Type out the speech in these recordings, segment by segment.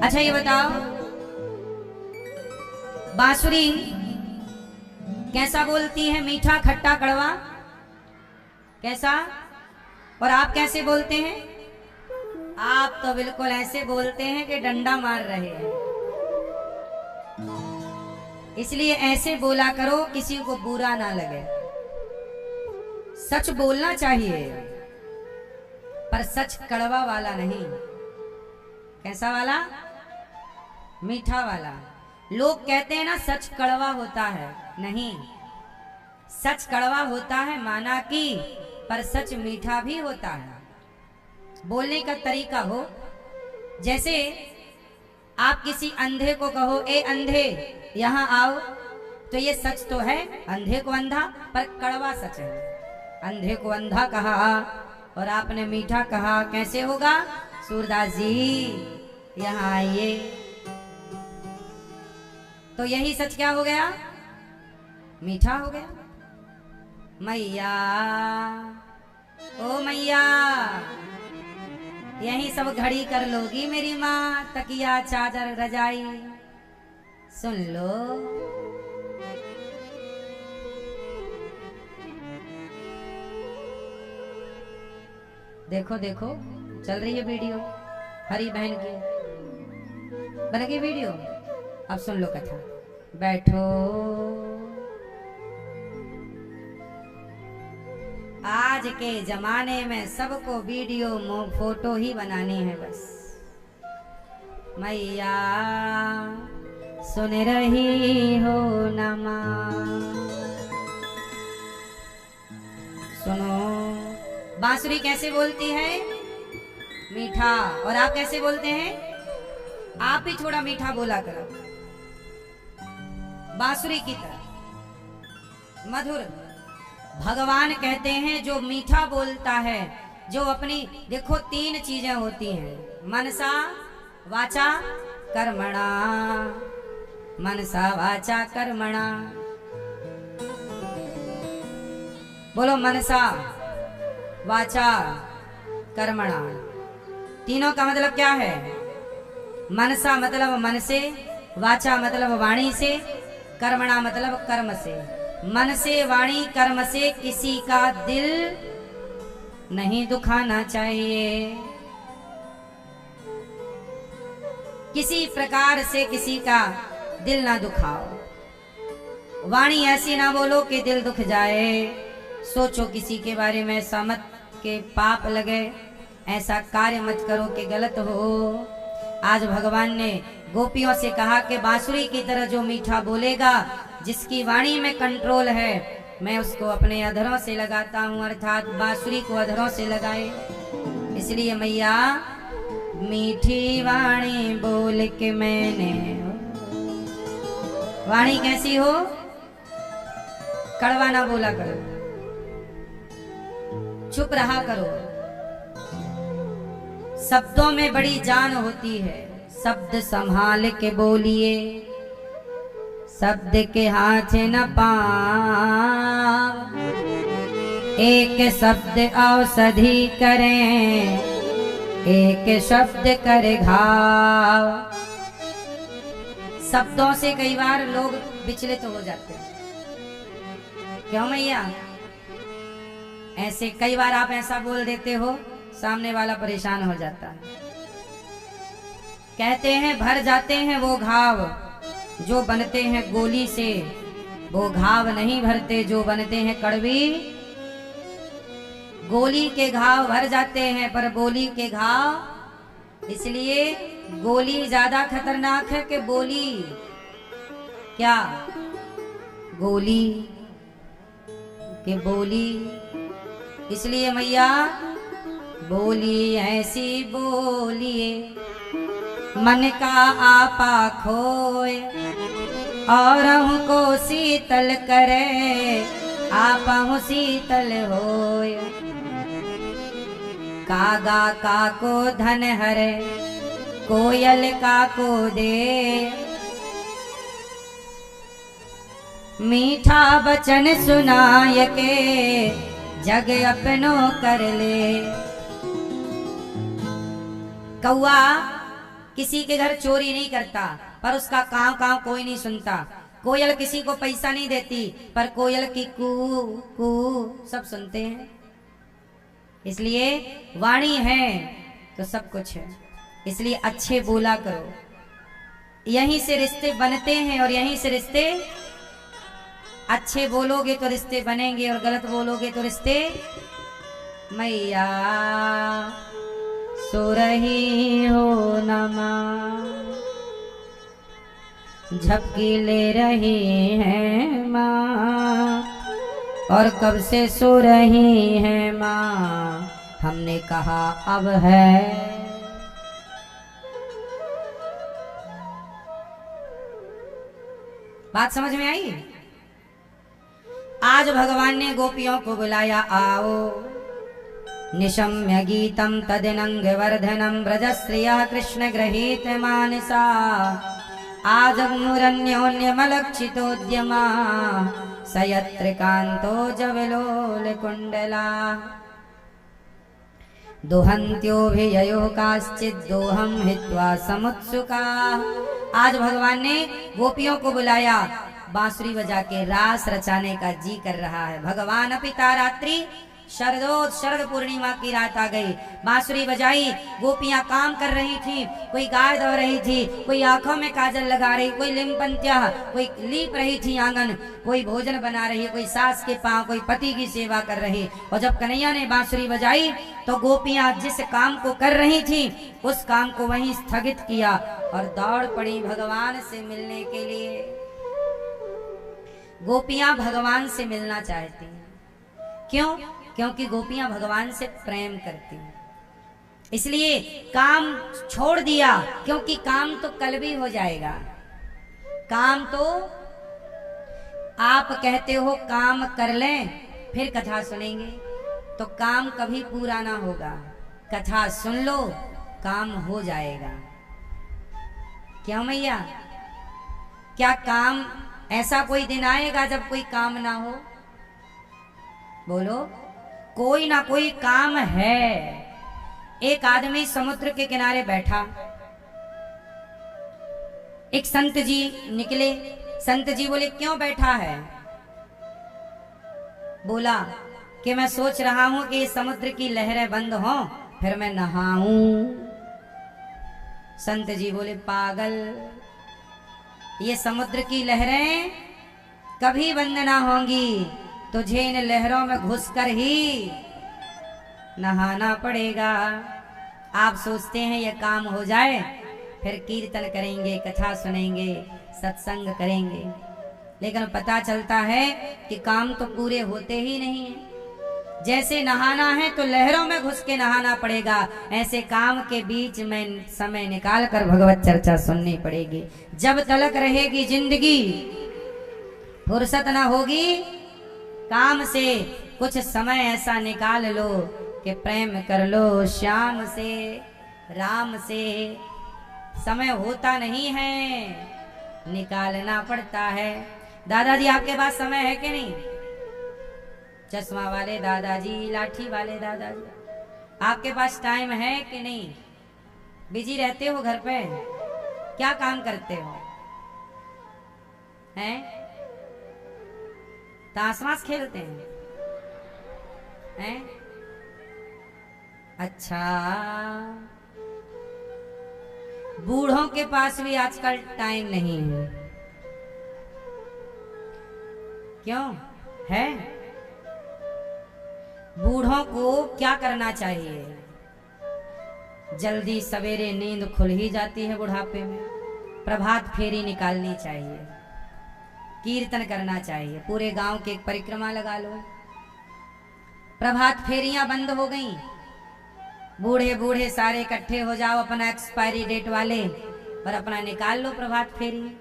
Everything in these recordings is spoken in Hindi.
अच्छा ये बताओ, बांसुरी कैसा बोलती है? मीठा, खट्टा, कड़वा, कैसा? और आप कैसे बोलते हैं? आप तो बिल्कुल ऐसे बोलते हैं कि डंडा मार रहे हैं। इसलिए ऐसे बोला करो, किसी को बुरा ना लगे। सच बोलना चाहिए, पर सच कड़वा वाला नहीं। कैसा वाला? मीठा वाला। लोग कहते हैं ना सच कड़वा होता है, नहीं, सच कड़वा होता है माना कि, पर सच मीठा भी होता है। बोलने का तरीका हो, जैसे आप किसी अंधे को कहो, ए अंधे यहां आओ, तो ये सच तो है, अंधे को अंधा, पर कड़वा सच है। अंधे को अंधा कहा और आपने मीठा कहा, कैसे होगा? सूरदास जी यहां आइए, तो यही सच क्या हो गया? मीठा हो गया। मैया, ओ मैया, यही सब घड़ी कर लोगी मेरी माँ, तकिया चादर रजाई सुन लो। देखो देखो चल रही है वीडियो, हरी बहन की बन गई वीडियो। अब सुन लो कथा। बैठो, आज के जमाने में सबको वीडियो फोटो ही बनानी है बस। मैया सुन रही हो ना माँ? सुनो, बांसुरी कैसे बोलती है? मीठा। और आप कैसे बोलते हैं? आप भी थोड़ा मीठा बोला करो, बांसुरी की तरह मधुर। भगवान कहते हैं जो मीठा बोलता है, जो अपनी, देखो 3 चीजें होती हैं, मनसा वाचा कर्मणा, मनसा वाचा कर्मणा। बोलो, मनसा वाचा कर्मणा। तीनों का मतलब क्या है? मनसा मतलब मन से, वाचा मतलब वाणी से, कर्मणा मतलब कर्म से। मन से, वाणी, कर्म से किसी का दिल नहीं दुखाना चाहिए। किसी प्रकार से किसी का दिल ना दुखाओ। वाणी ऐसी ना बोलो कि दिल दुख जाए। सोचो किसी के बारे में, ऐसा मत के पाप लगे, ऐसा कार्य मत करो कि गलत हो। आज भगवान ने गोपियों से कहा कि बांसुरी की तरह जो मीठा बोलेगा, जिसकी वाणी में कंट्रोल है, मैं उसको अपने अधरों से लगाता हूँ, अर्थात बांसुरी को अधरों से लगाए। इसलिए मैया मीठी वाणी बोल के मैंने, वाणी कैसी हो? कड़वा ना बोला करो, चुप रहा करो। शब्दों में बड़ी जान होती है, शब्द संभाल के बोलिए, शब्द के हाथ न पाँव। एक शब्द औषधि करें, एक शब्द करे घाव। शब्दों से कई बार लोग विचलित हो जाते हैं। क्यों मैया? ऐसे कई बार आप ऐसा बोल देते हो, सामने वाला परेशान हो जाता है। कहते हैं भर जाते हैं वो घाव जो बनते हैं गोली से, वो घाव नहीं भरते जो बनते हैं कड़वी। गोली के घाव भर जाते हैं, पर बोली के घाव, इसलिए गोली ज्यादा खतरनाक है कि बोली। क्या? गोली के बोली। इसलिए मैया बोली ऐसी बोलिए, मन का आपा खोए, और हमको शीतल करे, आपा हूँ शीतल होए। कागा का को धन हरे, कोयल का को दे, मीठा बचन सुनाय के जग अपनो कर ले। कौआ किसी के घर चोरी नहीं करता, पर उसका काव काव कोई नहीं सुनता। कोयल किसी को पैसा नहीं देती, पर कोयल की कू कू सब सुनते हैं। इसलिए वाणी है तो सब कुछ है। इसलिए अच्छे बोला करो, यहीं से रिश्ते बनते हैं। और यहीं से रिश्ते, अच्छे बोलोगे तो रिश्ते बनेंगे, और गलत बोलोगे तो रिश्ते। मैया सो रही हो नमा, झपकी ले रही है माँ, और कब से सो रही है माँ, हमने कहा अब है। बात समझ में आई? आज भगवान ने गोपियों को बुलाया, आओ निशम्य गीतम तदिनंग वर्धनम ब्रजश्रियः कृष्ण गृहीत मानसा, आजग्मुरन्योन्यमलक्षितोद्यमा सयत्र कांतो जविलोल कुंडला, दुहन्त्योभिययो काश्चित् दोहम हित्वा समुत्सुका। आज भगवान ने गोपियों को बुलाया, बांसुरी बजा के रास रचाने का जी कर रहा है। भगवान पिता रात्रि शरद पूर्णिमा की रात आ गई, बांसुरी बजाई, गोपियां काम कर रही थी, कोई गाय दो रही थी, कोई आंखों में काजल लगा रही, कोई लिमपंत्या, कोई लीप रही थी आंगन, कोई भोजन बना रही, कोई सास के पांव, कोई पति की सेवा कर रही। और जब कन्हैया ने बांसुरी बजाई तो गोपियां जिस काम को कर रही थी उस काम को वहीं स्थगित किया और दौड़ पड़ी भगवान से मिलने के लिए। गोपियां भगवान से मिलना चाहती हैं। क्यों? क्योंकि गोपियां भगवान से प्रेम करती हैं, इसलिए काम छोड़ दिया। क्योंकि काम तो कल भी हो जाएगा। काम तो आप कहते हो काम कर लें फिर कथा सुनेंगे, तो काम कभी पूरा ना होगा। कथा सुन लो, काम हो जाएगा। क्यों मैया? क्या काम ऐसा कोई दिन आएगा जब कोई काम ना हो? बोलो, कोई ना कोई काम है। एक आदमी समुद्र के किनारे बैठा, एक संत जी निकले। संत जी बोले, क्यों बैठा है? बोला कि मैं सोच रहा हूं कि समुद्र की लहरें बंद हों फिर मैं नहाऊं। संत जी बोले, पागल, ये समुद्र की लहरें कभी बंद ना होंगी, तुझे इन लहरों में घुसकर ही नहाना पड़ेगा। आप सोचते हैं ये काम हो जाए फिर कीर्तन करेंगे, कथा सुनेंगे, सत्संग करेंगे, लेकिन पता चलता है कि काम तो पूरे होते ही नहीं है। जैसे नहाना है तो लहरों में घुस के नहाना पड़ेगा, ऐसे काम के बीच में समय निकाल कर भगवत चर्चा सुननी पड़ेगी। जब तलक रहेगी जिंदगी, फुर्सत ना होगी काम से, कुछ समय ऐसा निकाल लो कि प्रेम कर लो श्याम से, राम से। समय होता नहीं है, निकालना पड़ता है। दादाजी आपके पास समय है कि नहीं? चश्मा वाले दादाजी, लाठी वाले दादाजी, आपके पास टाइम है कि नहीं? बिजी रहते हो घर पे? क्या काम करते हो? हैं? ताश खेलते हैं? हैं? अच्छा, बूढ़ों के पास भी आजकल टाइम नहीं है। क्यों है? बूढ़ों को क्या करना चाहिए? जल्दी सवेरे नींद खुल ही जाती है बुढ़ापे में, प्रभात फेरी निकालनी चाहिए, कीर्तन करना चाहिए, पूरे गांव की एक परिक्रमा लगा लो। प्रभात फेरियां बंद हो गई, बूढ़े बूढ़े सारे इकट्ठे हो जाओ, अपना एक्सपायरी डेट वाले, और अपना निकाल लो प्रभात फेरी।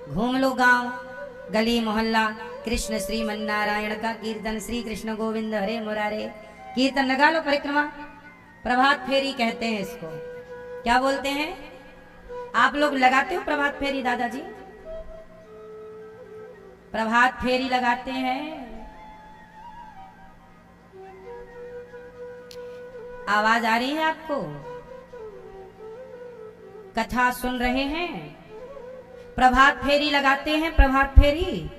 घूम लो गांव गली मोहल्ला, कृष्ण श्रीमन नारायण का कीर्तन, श्री कृष्ण गोविंद हरे मुरारे, कीर्तन लगा लो, परिक्रमा। प्रभात फेरी कहते हैं इसको। क्या बोलते हैं? आप लोग लगाते हो प्रभात फेरी? दादाजी प्रभात फेरी लगाते हैं? आवाज आ रही है आपको? कथा सुन रहे हैं, प्रभात फेरी लगाते हैं, प्रभात फेरी।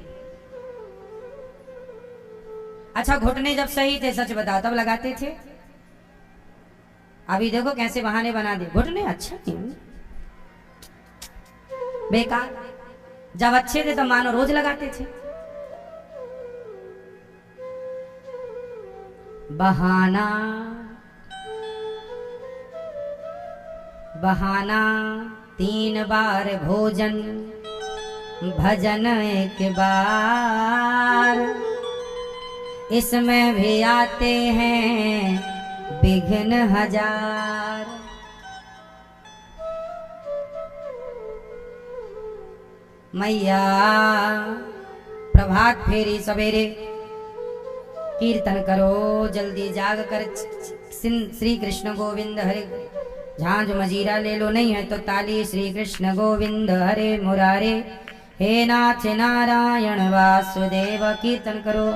अच्छा, घुटने जब सही थे सच बताओ तब लगाते थे। अभी देखो कैसे बहाने बना दे, घुटने अच्छा नहीं, बेकार। जब अच्छे थे तो मानो रोज लगाते थे। बहाना बहाना 3 बार भोजन, भजन 1 बार, इसमें भी आते हैं विघ्न 1000। मैया प्रभात फेरी सवेरे कीर्तन करो, जल्दी जाग कर श्री कृष्ण गोविंद हरे, झांझ मजीरा ले लो, नहीं है तो ताली, श्री कृष्ण गोविंद हरे मुरारे, हे नाथ नारायण वासुदेव, कीर्तन करो।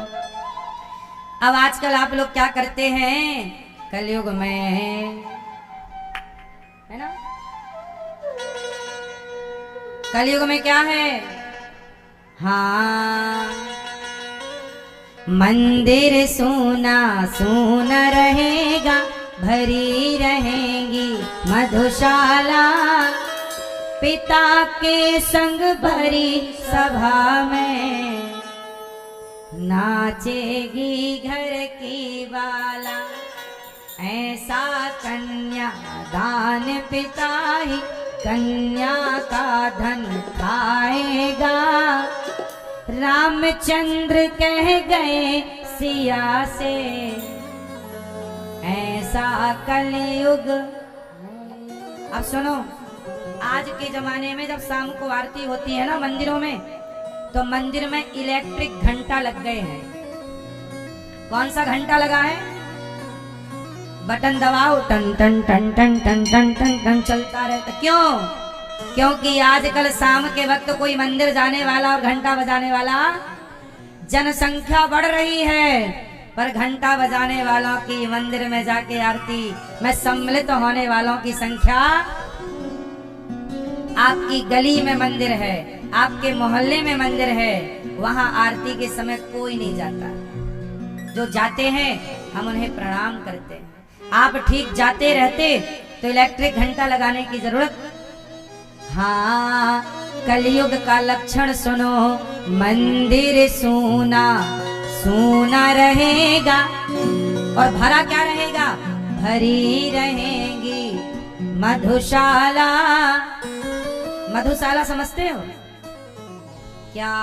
अब आजकल आप लोग क्या करते हैं, कलयुग में है ना, कलयुग में क्या है, हाँ, मंदिर सोना सोना रहेगा, भरी रहेंगी मधुशाला, पिता के संग भरी सभा में, नाचेगी घर की बाला, ऐसा कन्या दान पिता ही कन्या का धन खाएगा। रामचंद्र कह गए सिया से, ऐसा कलयुग। अब सुनो, आज के जमाने में जब शाम को आरती होती है ना मंदिरों में, तो मंदिर में इलेक्ट्रिक घंटा लग गए हैं। कौन सा घंटा लगा है, बटन दबाओ टन टन टन टन टन टन टन टन चलता रहता। क्यों? क्योंकि आजकल शाम के वक्त कोई मंदिर जाने वाला और घंटा बजाने वाला, जनसंख्या बढ़ रही है, पर घंटा बजाने वालों की, मंदिर में जाके आरती में सम्मिलित होने वालों की संख्या, आपकी गली में मंदिर है, आपके मोहल्ले में मंदिर है, वहां आरती के समय कोई नहीं जाता। जो जाते हैं हम उन्हें प्रणाम करते हैं। आप ठीक जाते रहते तो इलेक्ट्रिक घंटा लगाने की जरूरत। हाँ, कलयुग का लक्षण सुनो, मंदिर सोना सोना रहेगा, और भरा क्या रहेगा, भरी रहेंगी मधुशाला। मधुशाला समझते हो क्या?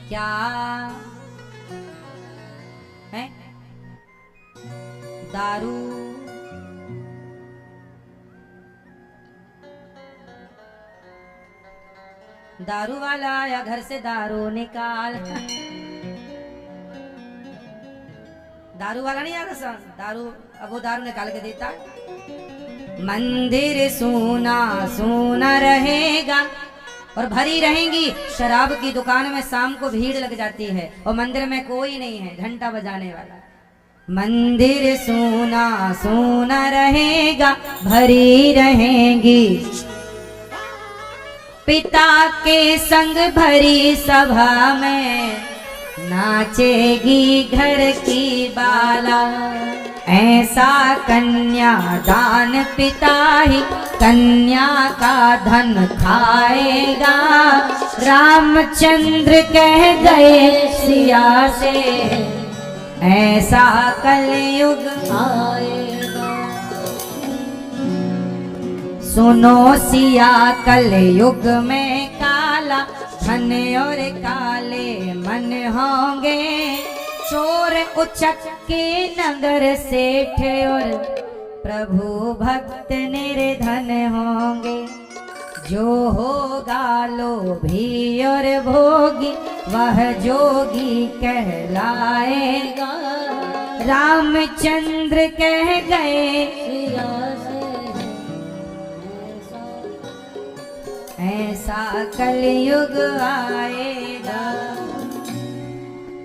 क्या है? दारू। दारू वाला आया, घर से दारू निकाल। दारू वाला नहीं आता सर, दारू, अब वो दारू निकाल के देता। मंदिर सोना सोना रहेगा और भरी रहेंगी। शराब की दुकान में शाम को भीड़ लग जाती है और मंदिर में कोई नहीं है घंटा बजाने वाला। मंदिर सोना सोना रहेगा, भरी रहेंगी पिता के संग भरी सभा में, नाचेगी घर की बाला। ऐसा कन्या दान पिता ही कन्या का धन खाएगा। रामचंद्र कह गए सिया से, ऐसा कलयुग आएगा। सुनो सिया, कलयुग में काला धन और काले मन होंगे। चोर उचक्के नगर सेठ और प्रभु भक्त निर्धन होंगे। जो होगा लोभी और भोगी, वह जोगी कहलाएगा। रामचंद्र कह गए ऐसा कलयुग आएगा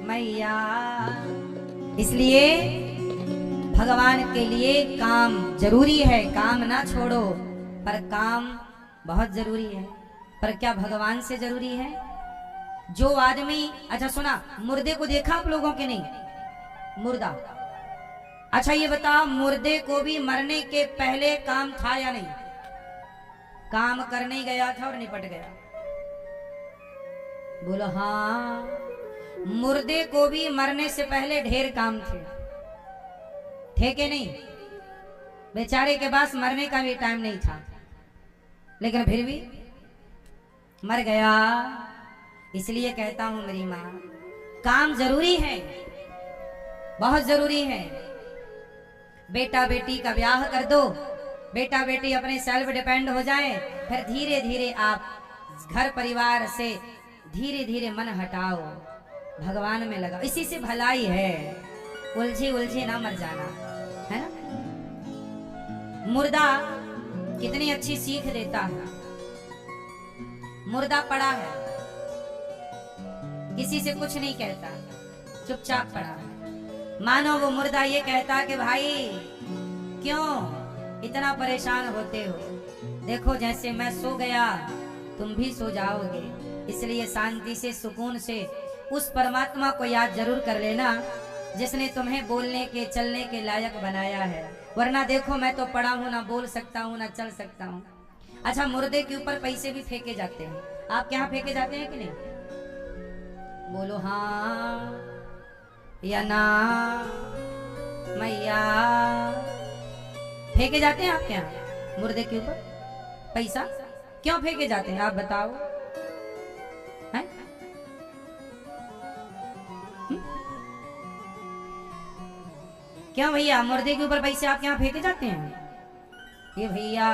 मैया। इसलिए भगवान के लिए काम जरूरी है, काम ना छोड़ो, पर काम बहुत जरूरी है। पर क्या भगवान से जरूरी है? जो आदमी, अच्छा सुना, मुर्दे को देखा आप लोगों के? नहीं, मुर्दा। अच्छा ये बताओ, मुर्दे को भी मरने के पहले काम था या नहीं? काम करने गया था और निपट गया। बोलो हाँ, मुर्दे को भी मरने से पहले ढेर काम थे कि नहीं? बेचारे के पास मरने का भी टाइम नहीं था, लेकिन फिर भी मर गया। इसलिए कहता हूं मेरी मां, काम जरूरी है, बहुत जरूरी है। बेटा बेटी का ब्याह कर दो, बेटा बेटी अपने सेल्फ डिपेंड हो जाए, फिर धीरे धीरे आप घर परिवार से धीरे धीरे मन हटाओ, भगवान में लगाओ, इसी से भलाई है। उलझे उलझे ना मर जाना, है ना? मुर्दा कितनी अच्छी सीख देता है। मुर्दा पड़ा है, किसी से कुछ नहीं कहता, चुपचाप पड़ा है। मानो वो मुर्दा ये कहता कि भाई क्यों इतना परेशान होते हो, देखो जैसे मैं सो गया तुम भी सो जाओगे, इसलिए शांति से सुकून से उस परमात्मा को याद जरूर कर लेना जिसने तुम्हें बोलने के चलने के लायक बनाया है। वरना देखो मैं तो पड़ा हूं, ना बोल सकता हूं ना चल सकता हूं। अच्छा, मुर्दे के ऊपर पैसे भी फेंके जाते हैं, आपके यहाँ फेंके जाते हैं कि नहीं? बोलो हाँ या ना मैया, फेंके जाते हैं आपके यहाँ मुर्दे के ऊपर पैसा? क्यों फेंके जाते हैं आप बताओ? हैं? क्यों भैया मुर्दे के ऊपर पैसे आपके यहाँ फेंके जाते हैं? ये भैया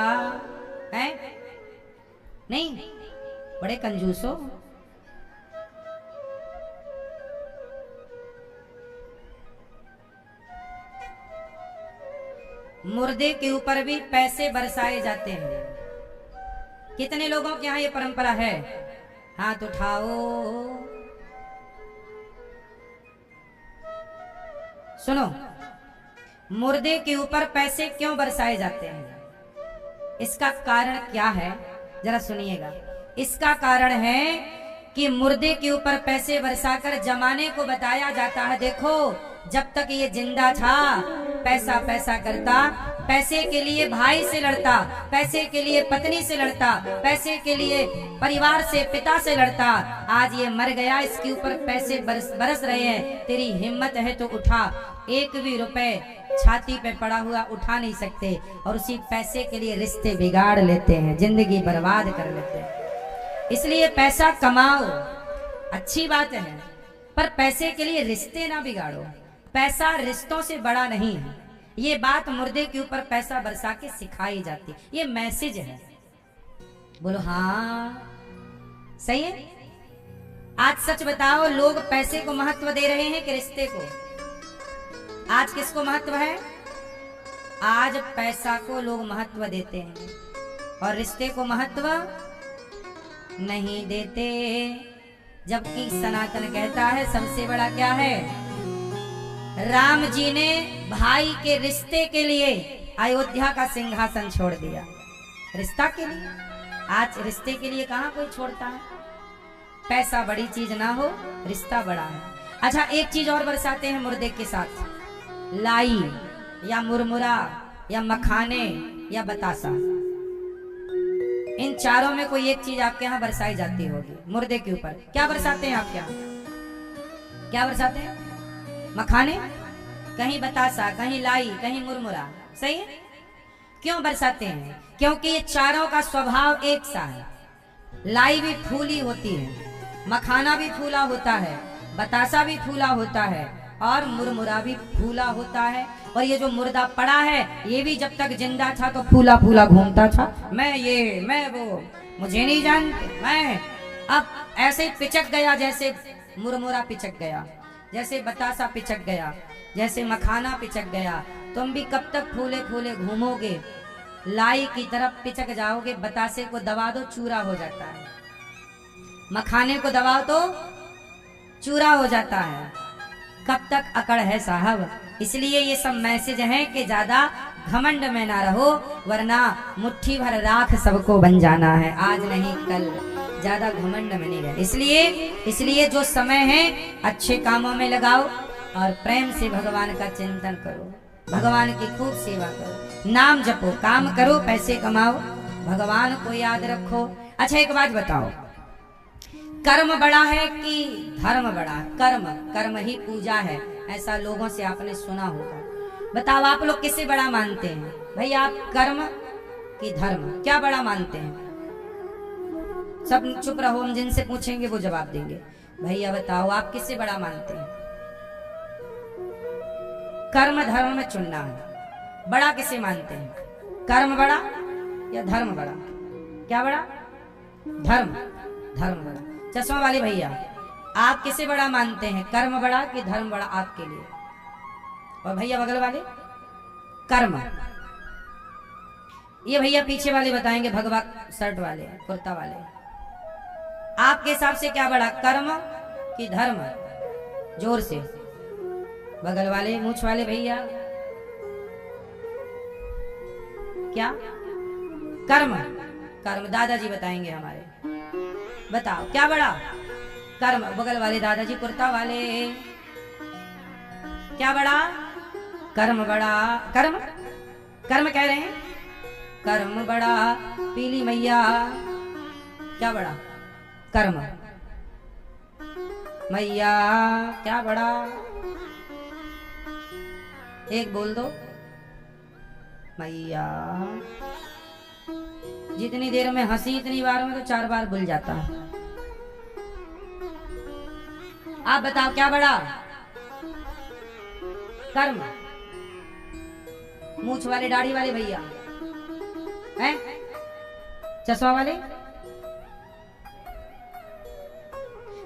हैं? नहीं, बड़े कंजूस हो। मुर्दे के ऊपर भी पैसे बरसाए जाते हैं। कितने लोगों के यहाँ ये परंपरा है? हाथ उठाओ। सुनो, मुर्दे के ऊपर पैसे क्यों बरसाए जाते हैं? इसका कारण क्या है, जरा सुनिएगा। इसका कारण है कि मुर्दे के ऊपर पैसे बरसाकर जमाने को बताया जाता है, देखो जब तक ये जिंदा था पैसा पैसा करता, पैसे के लिए भाई से लड़ता, पैसे के लिए पत्नी से लड़ता, पैसे के लिए परिवार से, पिता से लड़ता। आज ये मर गया, इसके ऊपर पैसे बरस रहे हैं, तेरी हिम्मत है तो उठा। एक भी रुपए छाती पे पड़ा हुआ उठा नहीं सकते, और उसी पैसे के लिए रिश्ते बिगाड़ लेते हैं, जिंदगी बर्बाद कर लेते हैं। इसलिए पैसा कमाओ, अच्छी बात है, पर पैसे के लिए रिश्ते ना बिगाड़ो। पैसा रिश्तों से बड़ा नहीं है, ये बात मुर्दे के ऊपर पैसा बरसा के सिखाई जाती, ये मैसेज है। बोलो हाँ, सही है। आज सच बताओ, लोग पैसे को महत्व दे रहे हैं कि रिश्ते को? आज किसको महत्व है? आज पैसा को लोग महत्व देते हैं और रिश्ते को महत्व नहीं देते। जबकि सनातन कहता है सबसे बड़ा क्या है? राम जी ने भाई के रिश्ते के लिए अयोध्या का सिंहासन छोड़ दिया, रिश्ता के लिए। आज रिश्ते के लिए कहां कोई छोड़ता है? पैसा बड़ी चीज ना हो, रिश्ता बड़ा है। अच्छा, एक चीज और बरसाते हैं मुर्दे के साथ, लाई या मुरमुरा या मखाने या बतासा। इन चारों में कोई एक चीज आपके यहाँ बरसाई जाती होगी मुर्दे के ऊपर। क्या बरसाते हैं आपके यहाँ? क्या बरसाते हैं? मखाने, कहीं बतासा, कहीं लाई, कहीं मुरमुरा। सही है। क्यों बरसाते हैं? क्योंकि ये चारों का स्वभाव एक सा है। लाई भी फूली होती है, मखाना भी फूला होता है, बतासा भी फूला होता है, और मुरमुरा भी फूला होता है। और ये जो मुर्दा पड़ा है, ये भी जब तक जिंदा था तो फूला फूला घूमता था, मैं ये मैं वो, मुझे नहीं जानते मैं। अब ऐसे ही पिचक गया, जैसे मुरमुरा पिचक गया, जैसे बतासा पिचक गया, जैसे मखाना पिचक गया। तुम भी कब तक फूले फूले घूमोगे? लाई की तरफ पिचक जाओगे, बतासे को दबा दो चूरा हो जाता है, मखाने को दबाओ तो चूरा हो जाता है। कब तक अकड़ है साहब? इसलिए ये सब मैसेज हैं कि ज्यादा घमंड में ना रहो, वरना मुट्ठी भर राख सबको बन जाना है, आज नहीं कल। ज्यादा घमंड में नहीं रहे। इसलिए जो समय है अच्छे कामों में लगाओ और प्रेम से भगवान का चिंतन करो, भगवान की खूब सेवा करो, नाम जपो, काम करो, पैसे कमाओ, भगवान को याद रखो। अच्छा एक बात बताओ, कर्म बड़ा है कि धर्म बड़ा है? कर्म ही पूजा है, ऐसा लोगों से आपने सुना होगा। बताओ आप लोग किसे बड़ा मानते हैं? भाई आप कर्म कि धर्म, क्या बड़ा मानते हैं? सब चुप रहो, हम जिनसे पूछेंगे वो जवाब देंगे। भैया बताओ आप किसे बड़ा मानते हैं? कर्म धर्म में चुनना है, बड़ा किसे मानते हैं? कर्म बड़ा या धर्म बड़ा? क्या बड़ा? धर्म बड़ा। चश्मा वाले भैया आप किसे बड़ा मानते हैं, कर्म बड़ा कि धर्म बड़ा आपके लिए? और भैया बगल वाले कर्म। ये भैया पीछे वाले बताएंगे, भगवा शर्ट वाले, कुर्ता वाले, आपके हिसाब से क्या बड़ा, कर्म कि धर्म? जोर से बगल वाले मूछ वाले भैया, क्या? कर्म। दादाजी बताएंगे हमारे, बताओ क्या बड़ा? कर्म। बगल वाले दादाजी कुर्ता वाले, क्या बड़ा? कर्म बड़ा। कर्म कह रहे हैं, कर्म बड़ा। पीली मैया क्या बड़ा? कर्म। मैया क्या बड़ा? एक बोल दो, मैया। जितनी देर में हंसी इतनी बार में तो 4 बार भूल जाता। आप बताओ क्या बड़ा? कर्म। मूछ वाले दाढ़ी वाले भैया हैं, चश्मा वाले,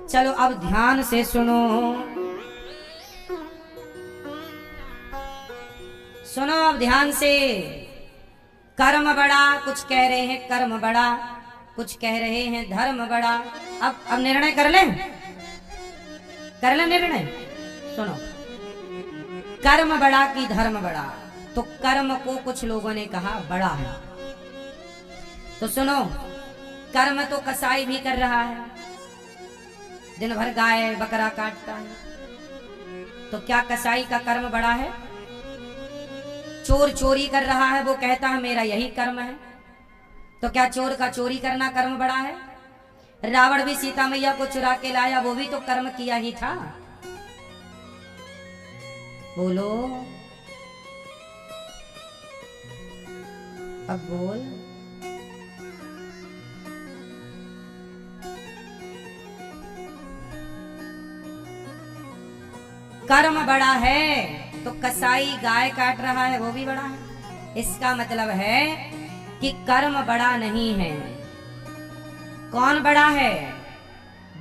चलो अब ध्यान से सुनो, अब ध्यान से। कर्म बड़ा, कुछ कह रहे हैं कर्म बड़ा, कुछ कह रहे हैं धर्म बड़ा। अब निर्णय कर लें निर्णय। सुनो, कर्म बड़ा कि धर्म बड़ा? तो कर्म को कुछ लोगों ने कहा बड़ा है। तो सुनो, कर्म तो कसाई भी कर रहा है, दिन भर गाय बकरा काटता है, तो क्या कसाई का कर्म बड़ा है? चोर चोरी कर रहा है, वो कहता है मेरा यही कर्म है, तो क्या चोर का चोरी करना कर्म बड़ा है? रावण भी सीता मैया को चुरा के लाया, वो भी तो कर्म किया ही था। बोलो, अब बोल। कर्म बड़ा है तो कसाई गाय काट रहा है, वो भी बड़ा है। इसका मतलब है कि कर्म बड़ा नहीं है। कौन बड़ा है?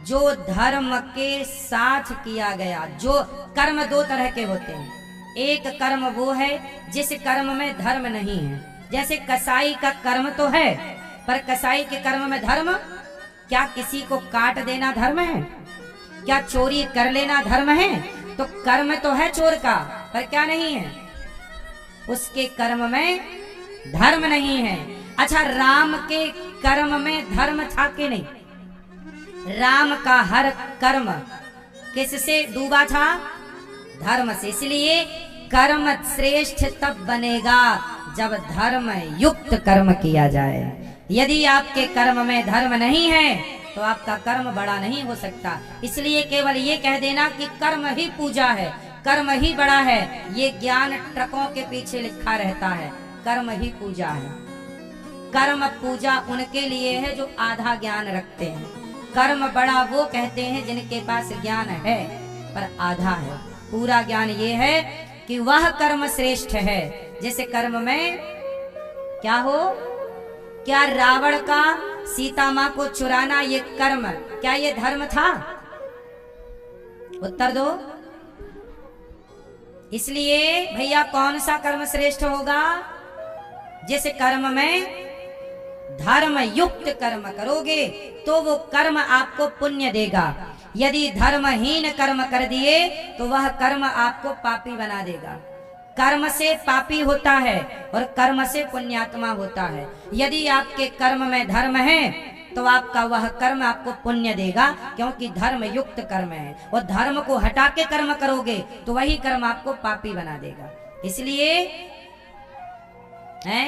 जो धर्म के साथ किया गया। जो कर्म 2 तरह के होते हैं, एक कर्म वो है जिस कर्म में धर्म नहीं है। जैसे कसाई का कर्म तो है, पर कसाई के कर्म में धर्म, क्या किसी को काट देना धर्म है? क्या चोरी कर लेना धर्म है? तो कर्म तो है चोर का, पर क्या नहीं है? उसके कर्म में धर्म नहीं है। अच्छा, राम के कर्म में धर्म था कि नहीं? राम का हर कर्म किससे डूबा था? धर्म से। इसलिए कर्म श्रेष्ठ तब बनेगा जब धर्म युक्त कर्म किया जाए। यदि आपके कर्म में धर्म नहीं है तो आपका कर्म बड़ा नहीं हो सकता। इसलिए केवल ये कह देना कि कर्म ही पूजा है, कर्म ही बड़ा है, ये ज्ञान ट्रकों के पीछे लिखा रहता है। कर्म ही पूजा है। कर्म पूजा उनके लिए है जो आधा ज्ञान रखते हैं। कर्म बड़ा वो कहते हैं जिनके पास ज्ञान है पर आधा है। पूरा ज्ञान ये है कि वह कर्म श्रेष्ठ है जैसे कर्म में क्या हो? क्या रावण का सीता माँ को चुराना ये कर्म, क्या ये धर्म था? उत्तर दो। इसलिए भैया कौन सा कर्म श्रेष्ठ होगा? जिस कर्म में धर्म युक्त कर्म करोगे तो वो कर्म आपको पुण्य देगा। यदि धर्महीन कर्म कर दिए तो वह कर्म आपको पापी बना देगा। कर्म से पापी होता है और कर्म से पुण्यात्मा होता है। यदि आपके कर्म में धर्म है तो आपका वह कर्म आपको पुण्य देगा, क्योंकि धर्म युक्त कर्म है। और धर्म को हटा के कर्म करोगे तो वही कर्म आपको पापी बना देगा। इसलिए है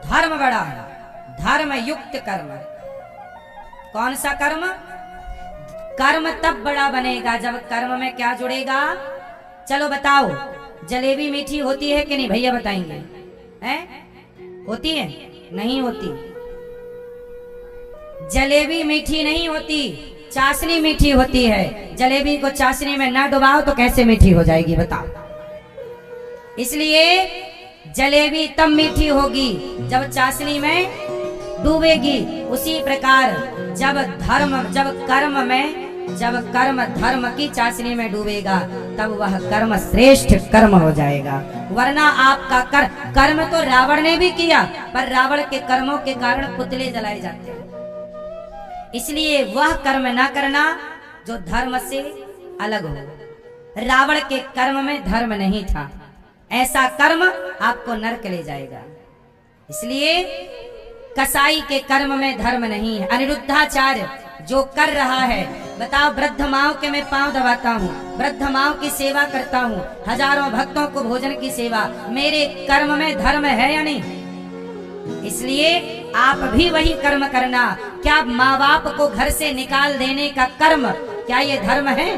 धर्म बड़ा है, धर्म युक्त कर्म। कौन सा कर्म? कर्म तब बड़ा बनेगा जब कर्म में क्या जुड़ेगा। चलो बताओ, जलेबी मीठी होती है कि नहीं? भैया बताएंगे। हैं? होती है? नहीं होती। जलेबी मीठी नहीं होती, चाशनी मीठी होती है। जलेबी को चाशनी में ना डुबाओ तो कैसे मीठी हो जाएगी बताओ। इसलिए जलेबी तब मीठी होगी जब चाशनी में डूबेगी। उसी प्रकार जब कर्म धर्म की चाशनी में डूबेगा तब वह कर्म श्रेष्ठ कर्म हो जाएगा। वरना आपका कर्म तो रावण ने भी किया, पर रावण के कर्मों के कारण पुतले जलाए जाते हैं। इसलिए वह कर्म ना करना जो धर्म से अलग हो। रावण के कर्म में धर्म नहीं था, ऐसा कर्म आपको नरक ले जाएगा। इसलिए कसाई के कर्म में धर्म नहीं है। अनिरुद्धाचार्य जो कर रहा है, बताओ, वृद्ध माओ के मैं पांव दबाता हूँ, वृद्ध माओ की सेवा करता हूँ, हजारों भक्तों को भोजन की सेवा, मेरे कर्म में धर्म है या नहीं? इसलिए आप भी वही कर्म करना। क्या माँ बाप को घर से निकाल देने का कर्म, क्या ये धर्म है?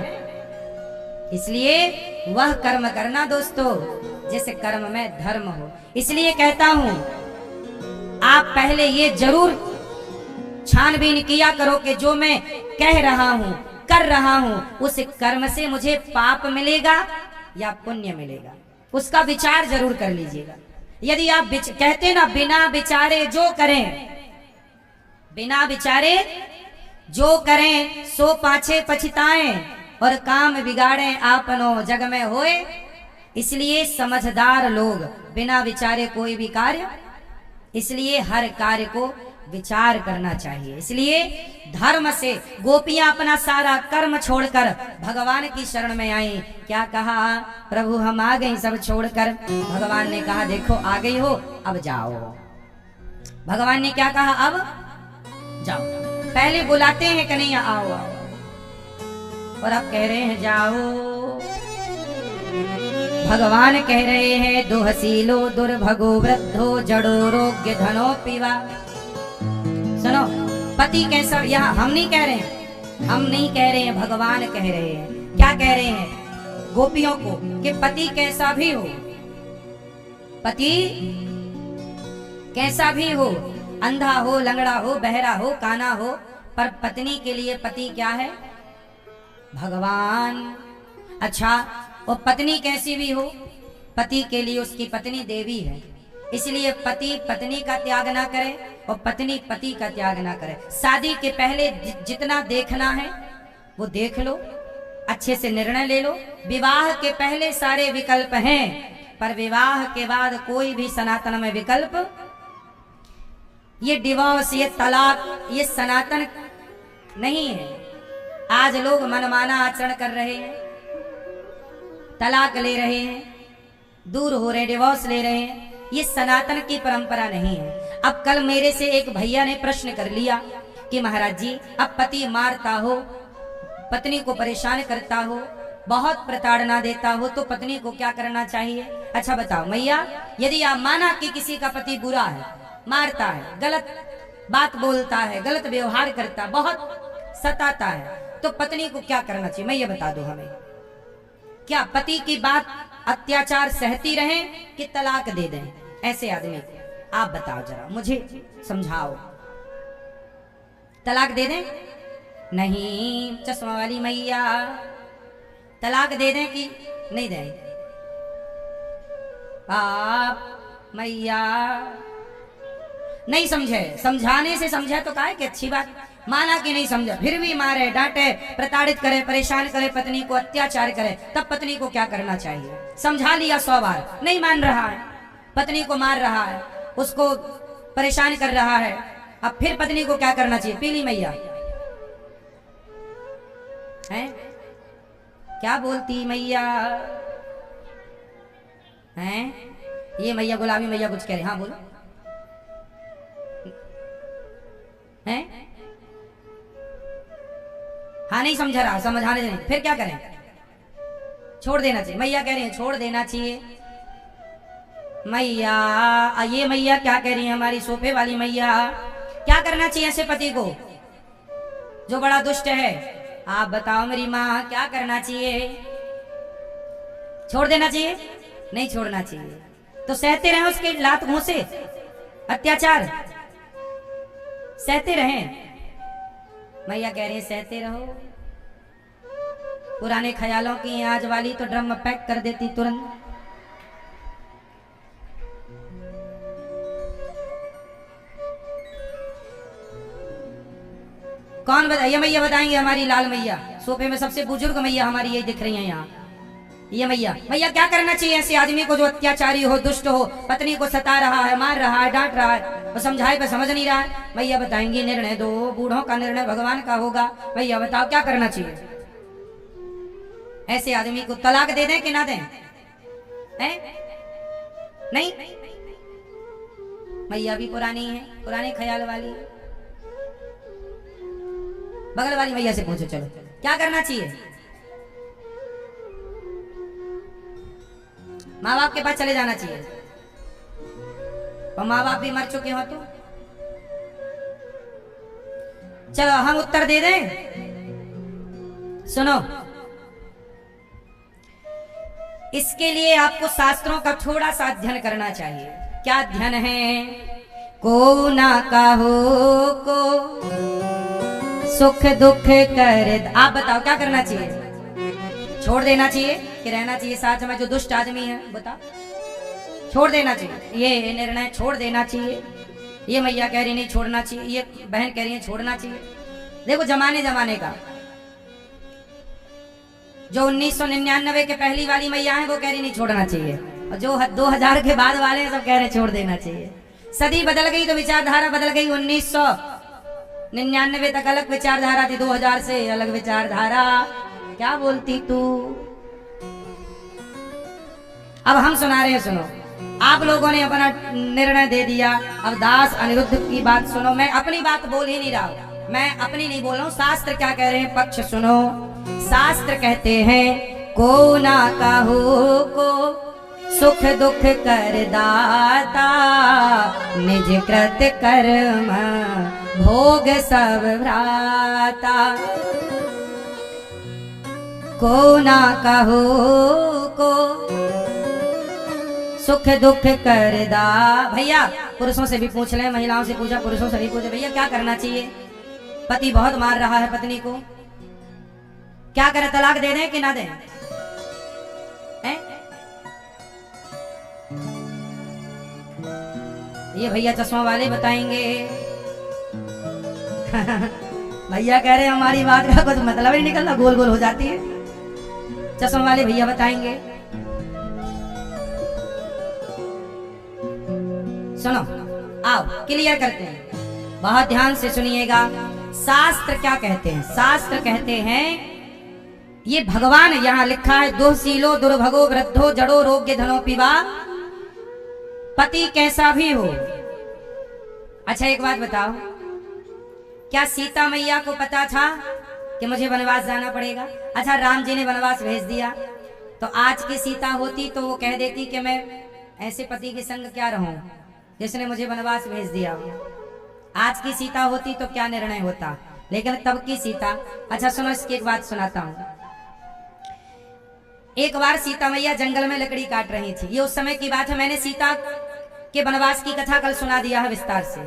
इसलिए वह कर्म करना दोस्तों जैसे कर्म में धर्म हो। इसलिए कहता हूं आप पहले ये जरूर छानबीन किया करो कि जो मैं कह रहा हूं, कर रहा हूं, उस कर्म से मुझे पाप मिलेगा या पुण्य मिलेगा, उसका विचार जरूर कर लीजिएगा। यदि आप कहते ना बिना विचारे जो करें, बिना विचारे जो करें सो पाछे पछताएं और काम बिगाड़े आपनो जग में होए। इसलिए समझदार लोग बिना विचारे कोई भी कार्य, इसलिए हर कार्य को विचार करना चाहिए। इसलिए धर्म से गोपियां अपना सारा कर्म छोड़कर भगवान की शरण में आई। क्या कहा? प्रभु हम आ गई सब छोड़कर। भगवान ने कहा देखो आ गई हो, अब जाओ। भगवान ने क्या कहा? अब जाओ। पहले बुलाते हैं कन्हैया आओ आओ, और अब कह रहे हैं जाओ। भगवान कह रहे हैं दुहसीलो दुर्भगो वृद्धो जड़ो रोग्य धनो पीवा। सुनो, पति कैसा, यहाँ हम नहीं कह रहे हैं, हम नहीं कह रहे हैं, भगवान कह रहे हैं। क्या कह रहे हैं गोपियों को? कि पति कैसा भी हो, पति कैसा भी हो, अंधा हो, लंगड़ा हो, बहरा हो, काना हो, पर पत्नी के लिए पति क्या है? भगवान। अच्छा, और पत्नी कैसी भी हो, पति के लिए उसकी पत्नी देवी है। इसलिए पति पत्नी का त्याग ना करे और पत्नी पति का त्याग ना करे। शादी के पहले जितना देखना है वो देख लो, अच्छे से निर्णय ले लो। विवाह के पहले सारे विकल्प हैं, पर विवाह के बाद कोई भी सनातन में विकल्प, ये डिवोर्स, ये तलाक, ये सनातन नहीं है। आज लोग मनमाना आचरण कर रहे हैं, तलाक ले रहे हैं, दूर हो रहे, डिवोर्स ले रहे हैं। ये सनातन की परंपरा नहीं है। अब कल मेरे से एक भैया ने प्रश्न कर लिया कि महाराज जी, अब पति मारता हो, पत्नी को परेशान करता हो, बहुत प्रताड़ना देता हो, तो पत्नी को क्या करना चाहिए? अच्छा बताओ मैया, यदि आप माना कि किसी का पति बुरा है, मारता है, गलत बात बोलता है, गलत व्यवहार करता है, बहुत सताता है, तो पत्नी को क्या करना चाहिए? मैं ये बता दो हमें। क्या पति की बात अत्याचार सहती रहे कि तलाक दे दें ऐसे आदमी को? आप बताओ जरा, मुझे समझाओ। तलाक दे दें? नहीं, चश्मा वाली मैया, तलाक दे दें कि नहीं दें? आप मैया नहीं समझे, समझाने से समझा तो काहे कि अच्छी बात। माना कि नहीं समझा, फिर भी मारे, डांटे, प्रताड़ित करे, परेशान करे, पत्नी को अत्याचार करे, तब पत्नी को क्या करना चाहिए? समझा लिया 100 बार, नहीं मान रहा है, पत्नी को मार रहा है, उसको परेशान कर रहा है, अब फिर पत्नी को क्या करना चाहिए? पीली मैया हैं? क्या बोलती मैया हैं? ये मैया गुलाबी मैया कुछ कह रही, हाँ बोलो। हैं? हाँ नहीं समझ रहा, समझाने नहीं, फिर क्या करें? छोड़ देना चाहिए, मैया कह रही है छोड़ देना चाहिए। मैया, ये मैया क्या कह रही है हमारी सोफे वाली मैया, क्या करना चाहिए ऐसे पति को जो बड़ा दुष्ट है? आप बताओ मेरी माँ, क्या करना चाहिए? छोड़ देना चाहिए? नहीं छोड़ना चाहिए। तो सहते रहे उसके लात मुंह से अत्याचार, सहते रहें। मैया कह रही है सहते रहो। पुराने ख्यालों की आज वाली तो ड्रम में पैक कर देती तुरंत। कौन बताइए? मैया बताएंगे, हमारी लाल मैया, सोफे में सबसे बुजुर्ग मैया हमारी यही दिख रही है यहाँ। ये मैया, मैया क्या करना चाहिए ऐसे आदमी को जो अत्याचारी हो, दुष्ट हो, पत्नी को सता रहा है, मार रहा है, डांट रहा है, और समझाए पे समझ नहीं रहा है? मैया बताएंगी निर्णय दो, बूढ़ों का निर्णय भगवान का होगा। मैया बताओ क्या करना चाहिए? ऐसे आदमी को तलाक दे दें कि ना दें? नहीं, मैया भी पुरानी है, पुराने ख्याल वाली। बगल वाली मैया से पूछो, चलो क्या करना चाहिए? माँ बाप के पास चले जाना चाहिए, और माँ बाप भी मर चुके हो तो चलो हम उत्तर दे दें। सुनो, इसके लिए आपको शास्त्रों का थोड़ा सा अध्ययन करना चाहिए। क्या अध्ययन है? को ना कहो को सुख दुख कर। आप बताओ क्या करना चाहिए? छोड़ देना चाहिए कि रहना चाहिए साथ में जो दुष्ट आदमी है? बताओ। छोड़ देना चाहिए, ये निर्णय छोड़ देना चाहिए। ये मैया कह रही नहीं छोड़ना चाहिए, ये बहन कह रही है छोड़ना चाहिए। देखो जमाने जमाने का, जो 1999 के पहली वाली मैया है वो कह रही नहीं छोड़ना चाहिए, और जो 2000 के बाद वाले हैं सब कह रहे छोड़ देना चाहिए। सदी बदल गई तो विचारधारा बदल गई। 1999 तक अलग विचारधारा थी, 2000 से अलग विचारधारा। क्या बोलती तू? अब हम सुना रहे हैं, सुनो। आप लोगों ने अपना निर्णय दे दिया, अब दास अनिरुद्ध की बात सुनो। मैं अपनी बात बोल ही नहीं रहा, मैं अपनी नहीं बोल रहा हूं। शास्त्र क्या कह रहे हैं पक्ष सुनो। शास्त्र कहते हैं को ना कहो को सुख दुख कर दाता, निज कृत कर्म भोग सब भ्राता। को ना कहो को सुख दुख कर दा। भैया पुरुषों से भी पूछ ले, महिलाओं से पूछा, पुरुषों से भी पूछे, भैया क्या करना चाहिए? पति बहुत मार रहा है पत्नी को, क्या करें? तलाक दे दें कि ना दें? ये भैया चश्मा वाले बताएंगे। भैया कह रहे हैं हमारी बात का कुछ मतलब ही निकलता, गोल गोल हो जाती है। चश्मा वाले भैया बताएंगे। सुनो, आओ क्लियर करते हैं, बहुत ध्यान से सुनिएगा। शास्त्र क्या कहते हैं? शास्त्र कहते हैं, ये भगवान यहाँ लिखा है, दोषीलो दुर्भगो वृद्धो जड़ो रोग्य धनो पिबा, पति कैसा भी हो। अच्छा एक बात बताओ, क्या सीता मैया को पता था कि मुझे वनवास जाना पड़ेगा? अच्छा राम जी ने वनवास भेज दिया, तो आज की सीता होती तो वो कह देती कि मैं ऐसे पति के संग क्या रहूं जिसने मुझे वनवास भेज दिया। आज की सीता होती तो क्या निर्णय होता, लेकिन तब की सीता। अच्छा सुनो, इसकी एक बात सुनाता हूं। एक बार सीता मैया जंगल में लकड़ी काट रही थी, ये उस समय की बात है। मैंने सीता के वनवास की कथा कल सुना दिया है विस्तार से,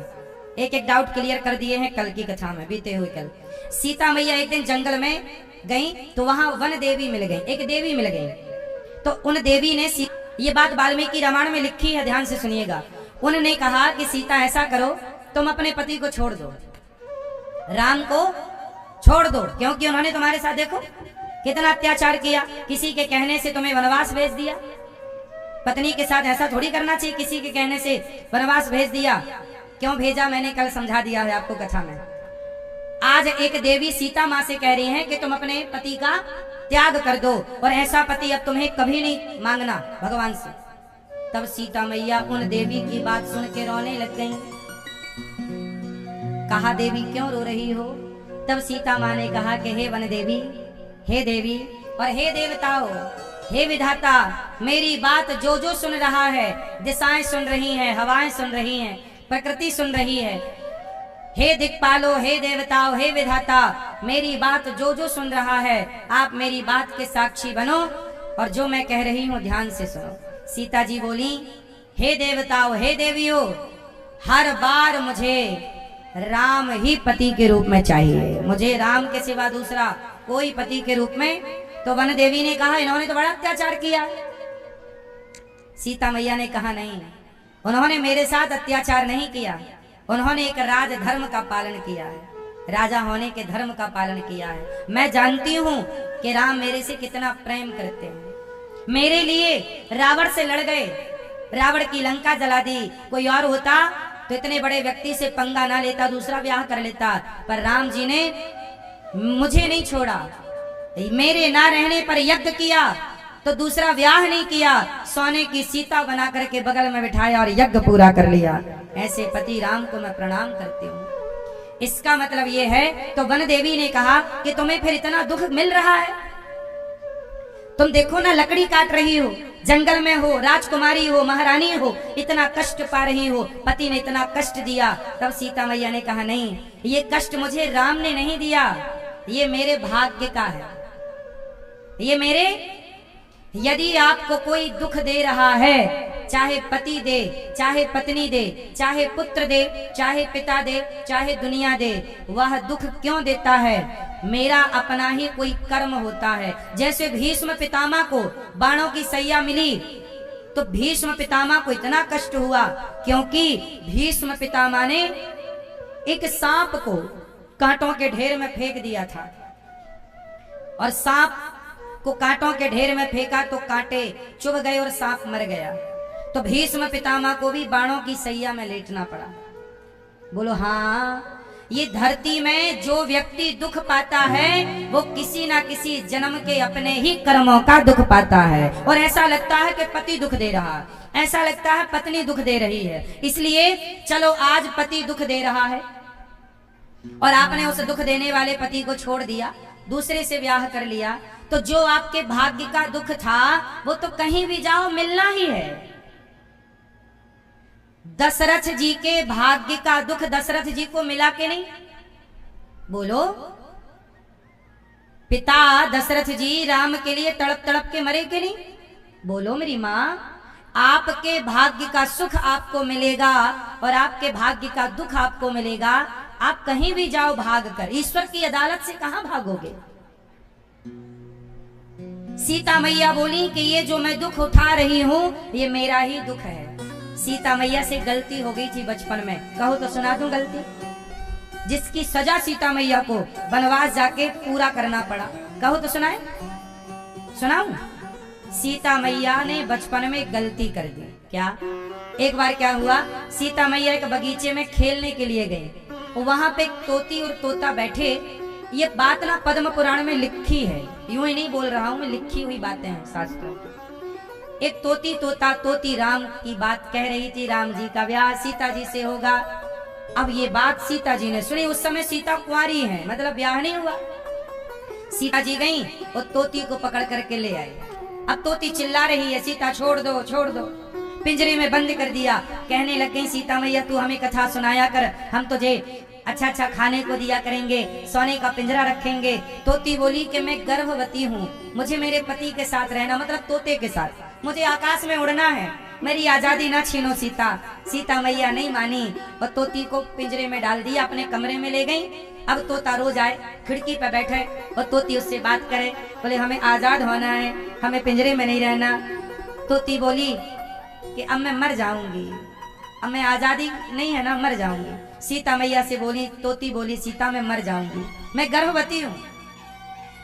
एक एक डाउट क्लियर कर दिए हैं कल की कथा में, बीते हुए कल। सीता मैया एक दिन जंगल में गई तो वहां वन देवी मिल गई, एक देवी मिल गई। तो उन देवी ने, ये बात वाल्मीकि रामायण में लिखी है, ध्यान से सुनिएगा। उन्होंने कहा कि सीता ऐसा करो, तुम अपने पति को छोड़ दो, राम को छोड़ दो, क्योंकि उन्होंने तुम्हारे साथ देखो कितना अत्याचार किया, किसी के कहने से तुम्हें वनवास भेज दिया। पत्नी के साथ ऐसा थोड़ी करना चाहिए, किसी के कहने से वनवास भेज दिया। क्यों भेजा मैंने कल समझा दिया है आपको कथा में। आज एक देवी सीता माँ से कह रही हैं कि तुम अपने पति का त्याग कर दो और ऐसा पति अब तुम्हें कभी नहीं मांगना भगवान से। तब सीता मैया उन देवी की बात सुन के रोने लग गईं। कहा देवी क्यों रो रही हो? तब सीता माँ ने कहा कि हे वन देवी, हे देवी और हे देवताओं, हे विधाता, मेरी बात जो जो सुन रहा है, दिशाएं सुन रही हैं, हवाएं सुन रही हैं, प्रकृति सुन रही है, हे दिक्पालो, हे देवताओ, हे विधाता, मेरी बात जो जो सुन रहा है, आप मेरी बात के साक्षी बनो और जो मैं कह रही हूं ध्यान से सुनो। सीता जी बोली, हे देवताओ, हे देवियों, हर बार मुझे राम ही पति के रूप में चाहिए, मुझे राम के सिवा दूसरा कोई पति के रूप में। तो वन देवी ने कहा इन्होंने तो बड़ा अत्याचार किया। सीता मैया ने कहा नहीं, उन्होंने मेरे साथ अत्याचार नहीं किया, उन्होंने एक राज धर्म का पालन किया है, राजा होने के धर्म का पालन किया है। मैं जानती हूँ कि राम मेरे से कितना प्रेम करते हैं। मेरे लिए रावण से लड़ गए, रावण की लंका जला दी। कोई और होता तो इतने बड़े व्यक्ति से पंगा ना लेता, दूसरा ब्याह कर लेता, पर राम जी ने मुझे नहीं छोड़ा। मेरे ना रहने पर यज्ञ किया तो दूसरा ब्याह नहीं किया, सोने की सीता बना करके बगल में बिठाया और यज्ञ पूरा कर लिया। ऐसे पति राम को मैं प्रणाम करती हूँ। इसका मतलब ये है। तो वन देवी ने कहा कि तुम्हें फिर इतना दुख मिल रहा है, तुम देखो ना लकड़ी काट रही हो, जंगल में हो, राजकुमारी हो, महारानी हो, इतना कष्ट पा रही हो, पति ने इतना कष्ट दिया। तब सीता मैया ने कहा नहीं, ये कष्ट मुझे राम ने नहीं दिया, ये मेरे भाग्य का है, ये मेरे। यदि आपको कोई दुख दे रहा है, चाहे पति दे, चाहे पत्नी दे, चाहे पुत्र दे, चाहे पिता दे, चाहे दुनिया दे, वह दुख क्यों देता है? मेरा अपना ही कोई कर्म होता है। जैसे भीष्म पितामह को बाणों की सैया मिली तो भीष्म पितामह को इतना कष्ट हुआ क्योंकि भीष्म पितामह ने एक सांप को कांटों के ढेर में फेंक दिया था, और सांप को कांटों के ढेर में फेंका तो कांटे चुभ गए और सांप मर गया। तो भीष्म पितामह को भी बाणों की सैया में लेटना पड़ा। बोलो हाँ, ये धरती में जो व्यक्ति दुख पाता है वो किसी ना किसी जन्म के अपने ही कर्मों का दुख पाता है। और ऐसा लगता है कि पति दुख दे रहा है, ऐसा लगता है पत्नी दुख दे रही है। इसलिए चलो आज पति दुख दे रहा है और आपने उस दुख देने वाले पति को छोड़ दिया, दूसरे से ब्याह कर लिया, तो जो आपके भाग्य का दुख था वो तो कहीं भी जाओ मिलना ही है। दशरथ जी के भाग्य का दुख दशरथ जी को मिला के नहीं? बोलो, पिता दशरथ जी राम के लिए तड़प तड़प के मरे के नहीं? बोलो मेरी माँ, आपके भाग्य का सुख आपको मिलेगा और आपके भाग्य का दुख आपको मिलेगा। आप कहीं भी जाओ भाग कर, ईश्वर की अदालत से कहां भागोगे? सीता मैया बोली कि ये जो मैं दुख उठा रही हूं ये मेरा ही दुख है। सीता मैया से गलती हो गई थी बचपन में, कहो तो सुना दूं गलती, जिसकी सजा सीता मैया को वनवास जाके पूरा करना पड़ा। कहो तो सुनाए, सुनाऊं? सीता मैया ने बचपन में गलती कर दी। क्या? एक बार क्या हुआ, सीता मैया एक बगीचे में खेलने के लिए गई, वहां पे तोती और तोता बैठे। ये बात ना पद्म पुराण में लिखी है, यूं ही नहीं बोल रहा हूं मैं, लिखी हुई बातें हैं शास्त्रों में। एक तोती तोता तोती राम की बात कह रही थी, राम जी का ब्याह सीता जी से होगा। अब ये बात सीता जी ने सुनी, उस समय सीता कुंवारी है, मतलब ब्याह नहीं हुआ। सीता जी गई और तोती को पकड़ करके ले आई। अब तोती चिल्ला रही है, सीता छोड़ दो छोड़ दो। पिंजरे में बंद कर दिया। कहने लग गई सीता मैया तू हमें कथा सुनाया कर, हम तुझे अच्छा अच्छा खाने को दिया करेंगे, सोने का पिंजरा रखेंगे। तोती बोली कि मैं गर्भवती हूँ, मुझे मेरे पति के साथ रहना, मतलब तोते के साथ, मुझे आकाश में उड़ना है, मेरी आजादी ना छीनो सीता। सीता मैया नहीं मानी और तोती को पिंजरे में डाल दिया, अपने कमरे में ले गई। अब तोता रोज आए, खिड़की पर बैठे और तोती उससे बात करे, बोले हमें आजाद होना है, हमें पिंजरे में नहीं रहना। तोती बोली कि अब मैं मर जाऊंगी, अब मैं आजादी नहीं है ना, मर जाऊंगी। सीता मैया से बोली, तोती बोली सीता मैं मर जाऊंगी, मैं गर्भवती हूँ,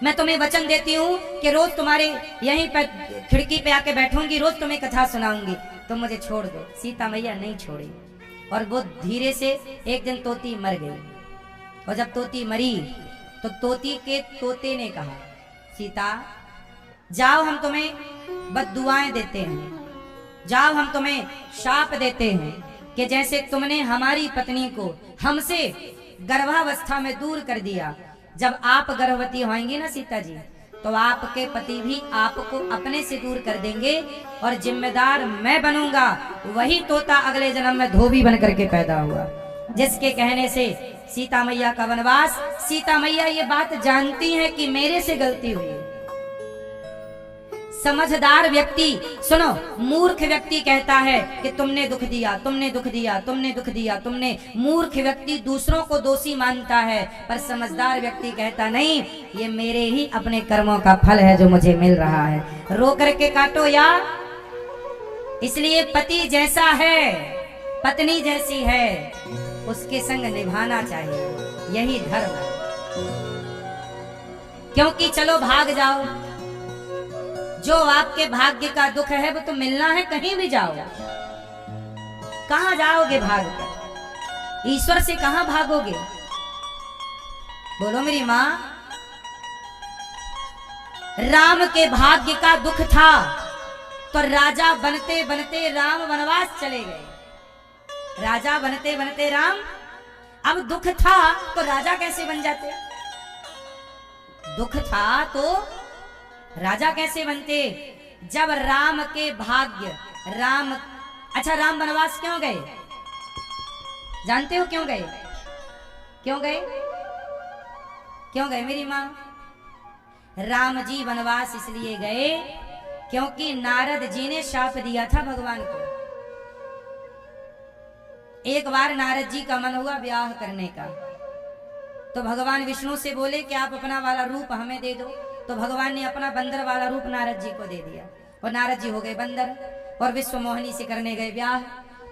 मैं तुम्हें वचन देती हूँ कि रोज तुम्हारे यहीं पर खिड़की पे आके बैठूंगी, रोज तुम्हें कथा सुनाऊंगी, तुम मुझे छोड़ दो। सीता मैया नहीं छोड़ी और वो धीरे से एक दिन तोती मर गई। और जब तोती मरी तो तोती के तोते ने कहा, सीता जाओ हम तुम्हें बद्दुआएं देते हैं, जाओ हम तुम्हें शाप देते हैं कि जैसे तुमने हमारी पत्नी को हमसे गर्भावस्था में दूर कर दिया, जब आप गर्भवती होंगी ना सीता जी, तो आपके पति भी आपको अपने से दूर कर देंगे और जिम्मेदार मैं बनूंगा। वही तोता अगले जन्म में धोबी बन करके पैदा हुआ, जिसके कहने से सीता मैया का वनवास। सीता मैया ये बात जानती है कि मेरे से गलती हुई है। समझदार व्यक्ति, सुनो, मूर्ख व्यक्ति कहता है कि तुमने दुख दिया, तुमने दुख दिया, तुमने दुख दिया, तुमने। मूर्ख व्यक्ति दूसरों को दोषी मानता है, पर समझदार व्यक्ति कहता नहीं, ये मेरे ही अपने कर्मों का फल है जो मुझे मिल रहा है। रो करके काटो या। इसलिए पति जैसा है, पत्नी जैसी है, उसके संग निभाना चाहिए, यही धर्म है। क्योंकि चलो भाग जाओ, जो आपके भाग्य का दुख है वो तो मिलना है, कहीं भी जाओ। कहां जाओगे भाग कर? ईश्वर से कहां भागोगे? बोलो मेरी मां। राम के भाग्य का दुख था तो राजा बनते बनते राम वनवास चले गए। राजा बनते बनते राम, अब दुख था तो राजा कैसे बन जाते? दुख था तो राजा कैसे बनते? जब राम के भाग्य, राम, अच्छा राम वनवास क्यों गए? जानते हो क्यों गए? क्यों गए? क्यों गए मेरी मां? राम जी वनवास इसलिए गए क्योंकि नारद जी ने शाप दिया था भगवान को। एक बार नारद जी का मन हुआ ब्याह करने का, तो भगवान विष्णु से बोले कि आप अपना वाला रूप हमें दे दो। तो भगवान ने अपना बंदर वाला रूप नारद जी को दे दिया और नारद जी हो गए बंदर और विश्व मोहिनी से करने गए ब्याह।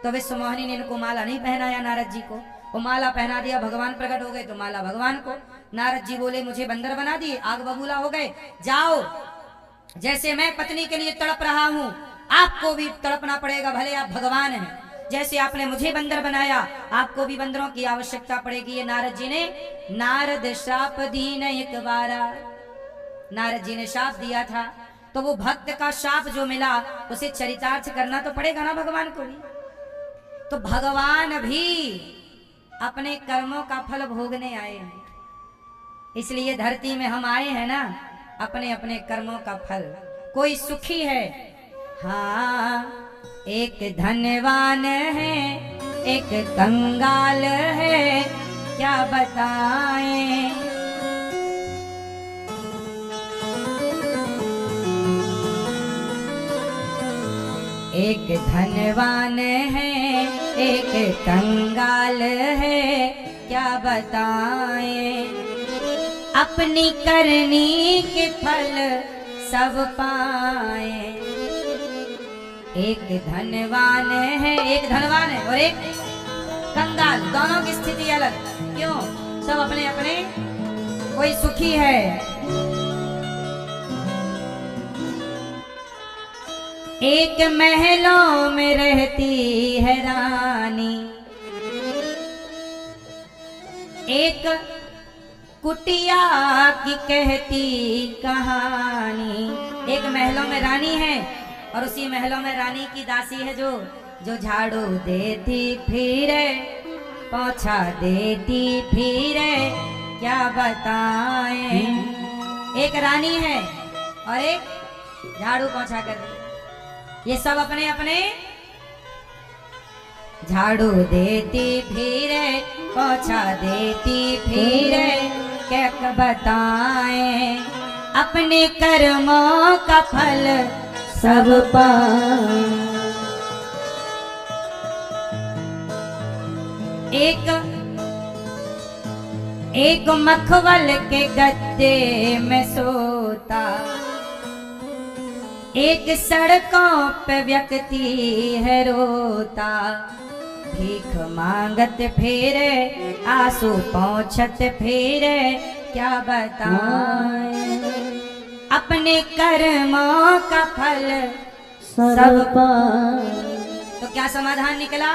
तो विश्व मोहिनी ने इनको माला नहीं पहनाया नारद जी को, वो माला पहना दिया। भगवान प्रकट हो गए तो माला भगवान को। नारद जी बोले मुझे बंदर बना दिए, आग बबूला हो गए, जाओ जैसे मैं पत्नी के लिए तड़प रहा हूं आपको भी तड़पना पड़ेगा, भले आप भगवान हैं। जैसे आपने मुझे बंदर बनाया आपको भी बंदरों की आवश्यकता पड़ेगी। ये नारद जी ने, नारद श्राप दीन एक बारा, नारद जी ने शाप दिया था। तो वो भक्त का शाप जो मिला उसे चरितार्थ करना तो पड़ेगा ना भगवान को भी। तो भगवान भी अपने कर्मों का फल भोगने आए हैं, इसलिए धरती में हम आए हैं ना अपने अपने कर्मों का फल। कोई सुखी है, हाँ, एक धनवान है, एक कंगाल है, क्या बताएं। एक धनवान है, एक कंगाल है, क्या बताएं। अपनी करनी के फल सब पाए। एक धनवान है, एक धनवान है और एक कंगाल, दोनों की स्थिति अलग। क्यों? सब अपने अपने। कोई सुखी है, एक महलों में रहती है रानी, एक कुटिया की कहती कहानी। एक महलों में रानी है और उसी महलों में रानी की दासी है जो झाड़ू देती फिरे, पोछा देती फिरे, क्या बताएं। एक रानी है और एक झाड़ू पोछा कर रही है। ये सब अपने अपने। झाड़ू देती फिरे, पोछा देती फिरे, क्या बताएं। अपने कर्मों का फल सब पाए। एक मखमल के गद्दे में सोता, एक सड़कों पे व्यक्ति है रोता। भीख मांगत फिरे, आंसू पोंछत फिरे, क्या बताएं। अपने कर्मों का फल सब पाए। तो क्या समाधान निकला?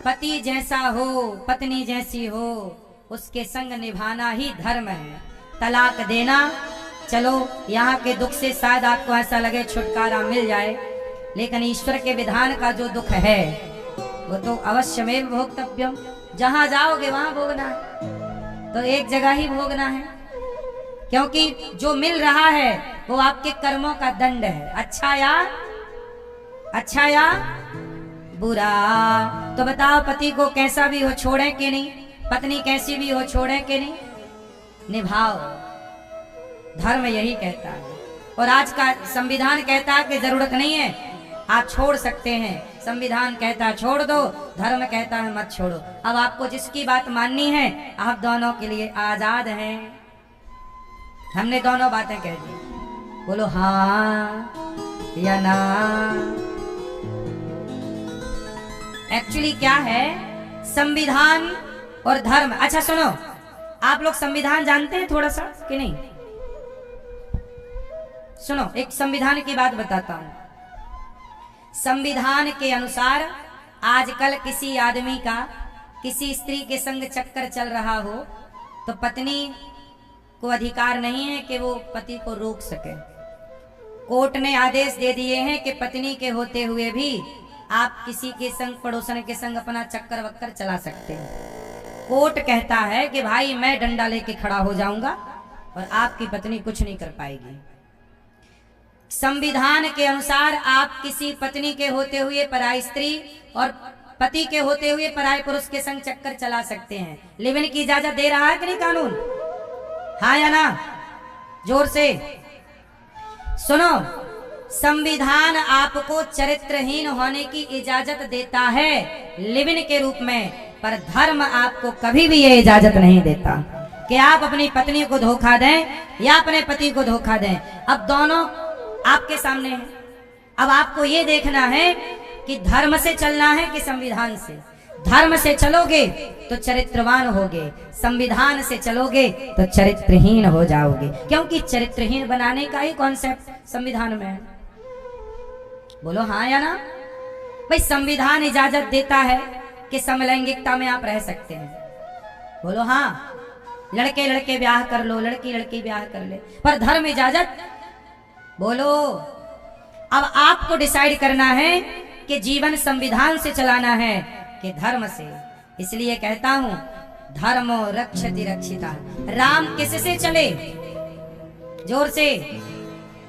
पति जैसा हो, पत्नी जैसी हो, उसके संग निभाना ही धर्म है। तलाक देना, चलो यहाँ के दुख से शायद आपको ऐसा लगे छुटकारा मिल जाए, लेकिन ईश्वर के विधान का जो दुख है वो तो अवश्यमेव भोक्तव्यम। जहां जाओगे वहां भोगना है, तो एक जगह ही भोगना है, क्योंकि जो मिल रहा है वो आपके कर्मों का दंड है, अच्छा या बुरा। तो बताओ, पति को कैसा भी हो छोड़े कि नहीं, पत्नी कैसी भी हो छोड़े कि नहीं, निभाओ। धर्म यही कहता है। और आज का संविधान कहता है कि जरूरत नहीं है, आप छोड़ सकते हैं। संविधान कहता है छोड़ दो, धर्म कहता है मत छोड़ो। अब आपको जिसकी बात माननी है, आप दोनों के लिए आजाद हैं। हमने दोनों बातें कह दी, बोलो हाँ या ना। एक्चुअली क्या है संविधान और धर्म? अच्छा सुनो, आप लोग संविधान जानते हैं थोड़ा सा कि नहीं? सुनो, एक संविधान की बात बताता हूं। संविधान के अनुसार आजकल किसी आदमी का किसी स्त्री के संग चक्कर चल रहा हो तो पत्नी को अधिकार नहीं है कि वो पति को रोक सके। कोर्ट ने आदेश दे दिए हैं कि पत्नी के होते हुए भी आप किसी के संग, पड़ोसन के संग अपना चक्कर वक्कर चला सकते हैं। कोर्ट कहता है कि भाई मैं डंडा लेके खड़ा हो जाऊंगा और आपकी पत्नी कुछ नहीं कर पाएगी। संविधान के अनुसार आप किसी पत्नी के होते हुए पराई स्त्री और पति के होते हुए पराई पुरुष के संग चक्कर चला सकते हैं। लिव इन की इजाजत दे रहा है कि नहीं कानून? हाँ या ना? जोर से सुनो, संविधान आपको चरित्रहीन होने की इजाजत देता है लिव इन के रूप में, पर धर्म आपको कभी भी ये इजाजत नहीं देता कि आप अपनी पत्नी को धोखा दें या अपने पति को धोखा दें। अब दोनों आपके सामने है। अब आपको ये देखना है कि धर्म से चलना है कि संविधान से। धर्म से चलोगे तो चरित्रवान होगे, संविधान से चलोगे तो चरित्रहीन हो जाओगे, क्योंकि चरित्रहीन बनाने का ही कॉन्सेप्ट संविधान में है। बोलो हाँ या ना? भाई संविधान इजाजत देता है कि समलैंगिकता में आप रह सकते हैं। बोलो हाँ, लड़के लड़के ब्याह कर लो, लड़की लड़की ब्याह कर ले, पर धर्म इजाजत? बोलो। अब आपको डिसाइड करना है कि जीवन संविधान से चलाना है कि धर्म से। इसलिए कहता हूं धर्मो रक्षति रक्षिता। राम किससे चले? जोर से।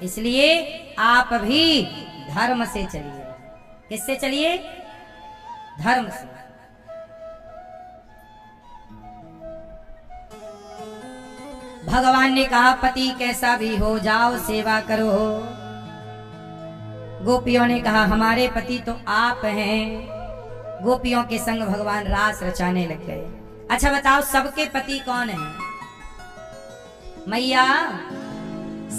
इसलिए आप भी धर्म से चलिए। किससे चलिए? धर्म से। भगवान ने कहा पति कैसा भी हो जाओ सेवा करो। गोपियों ने कहा हमारे पति तो आप हैं। गोपियों के संग भगवान रास रचाने लग गए। अच्छा बताओ, सबके पति कौन है? मैया,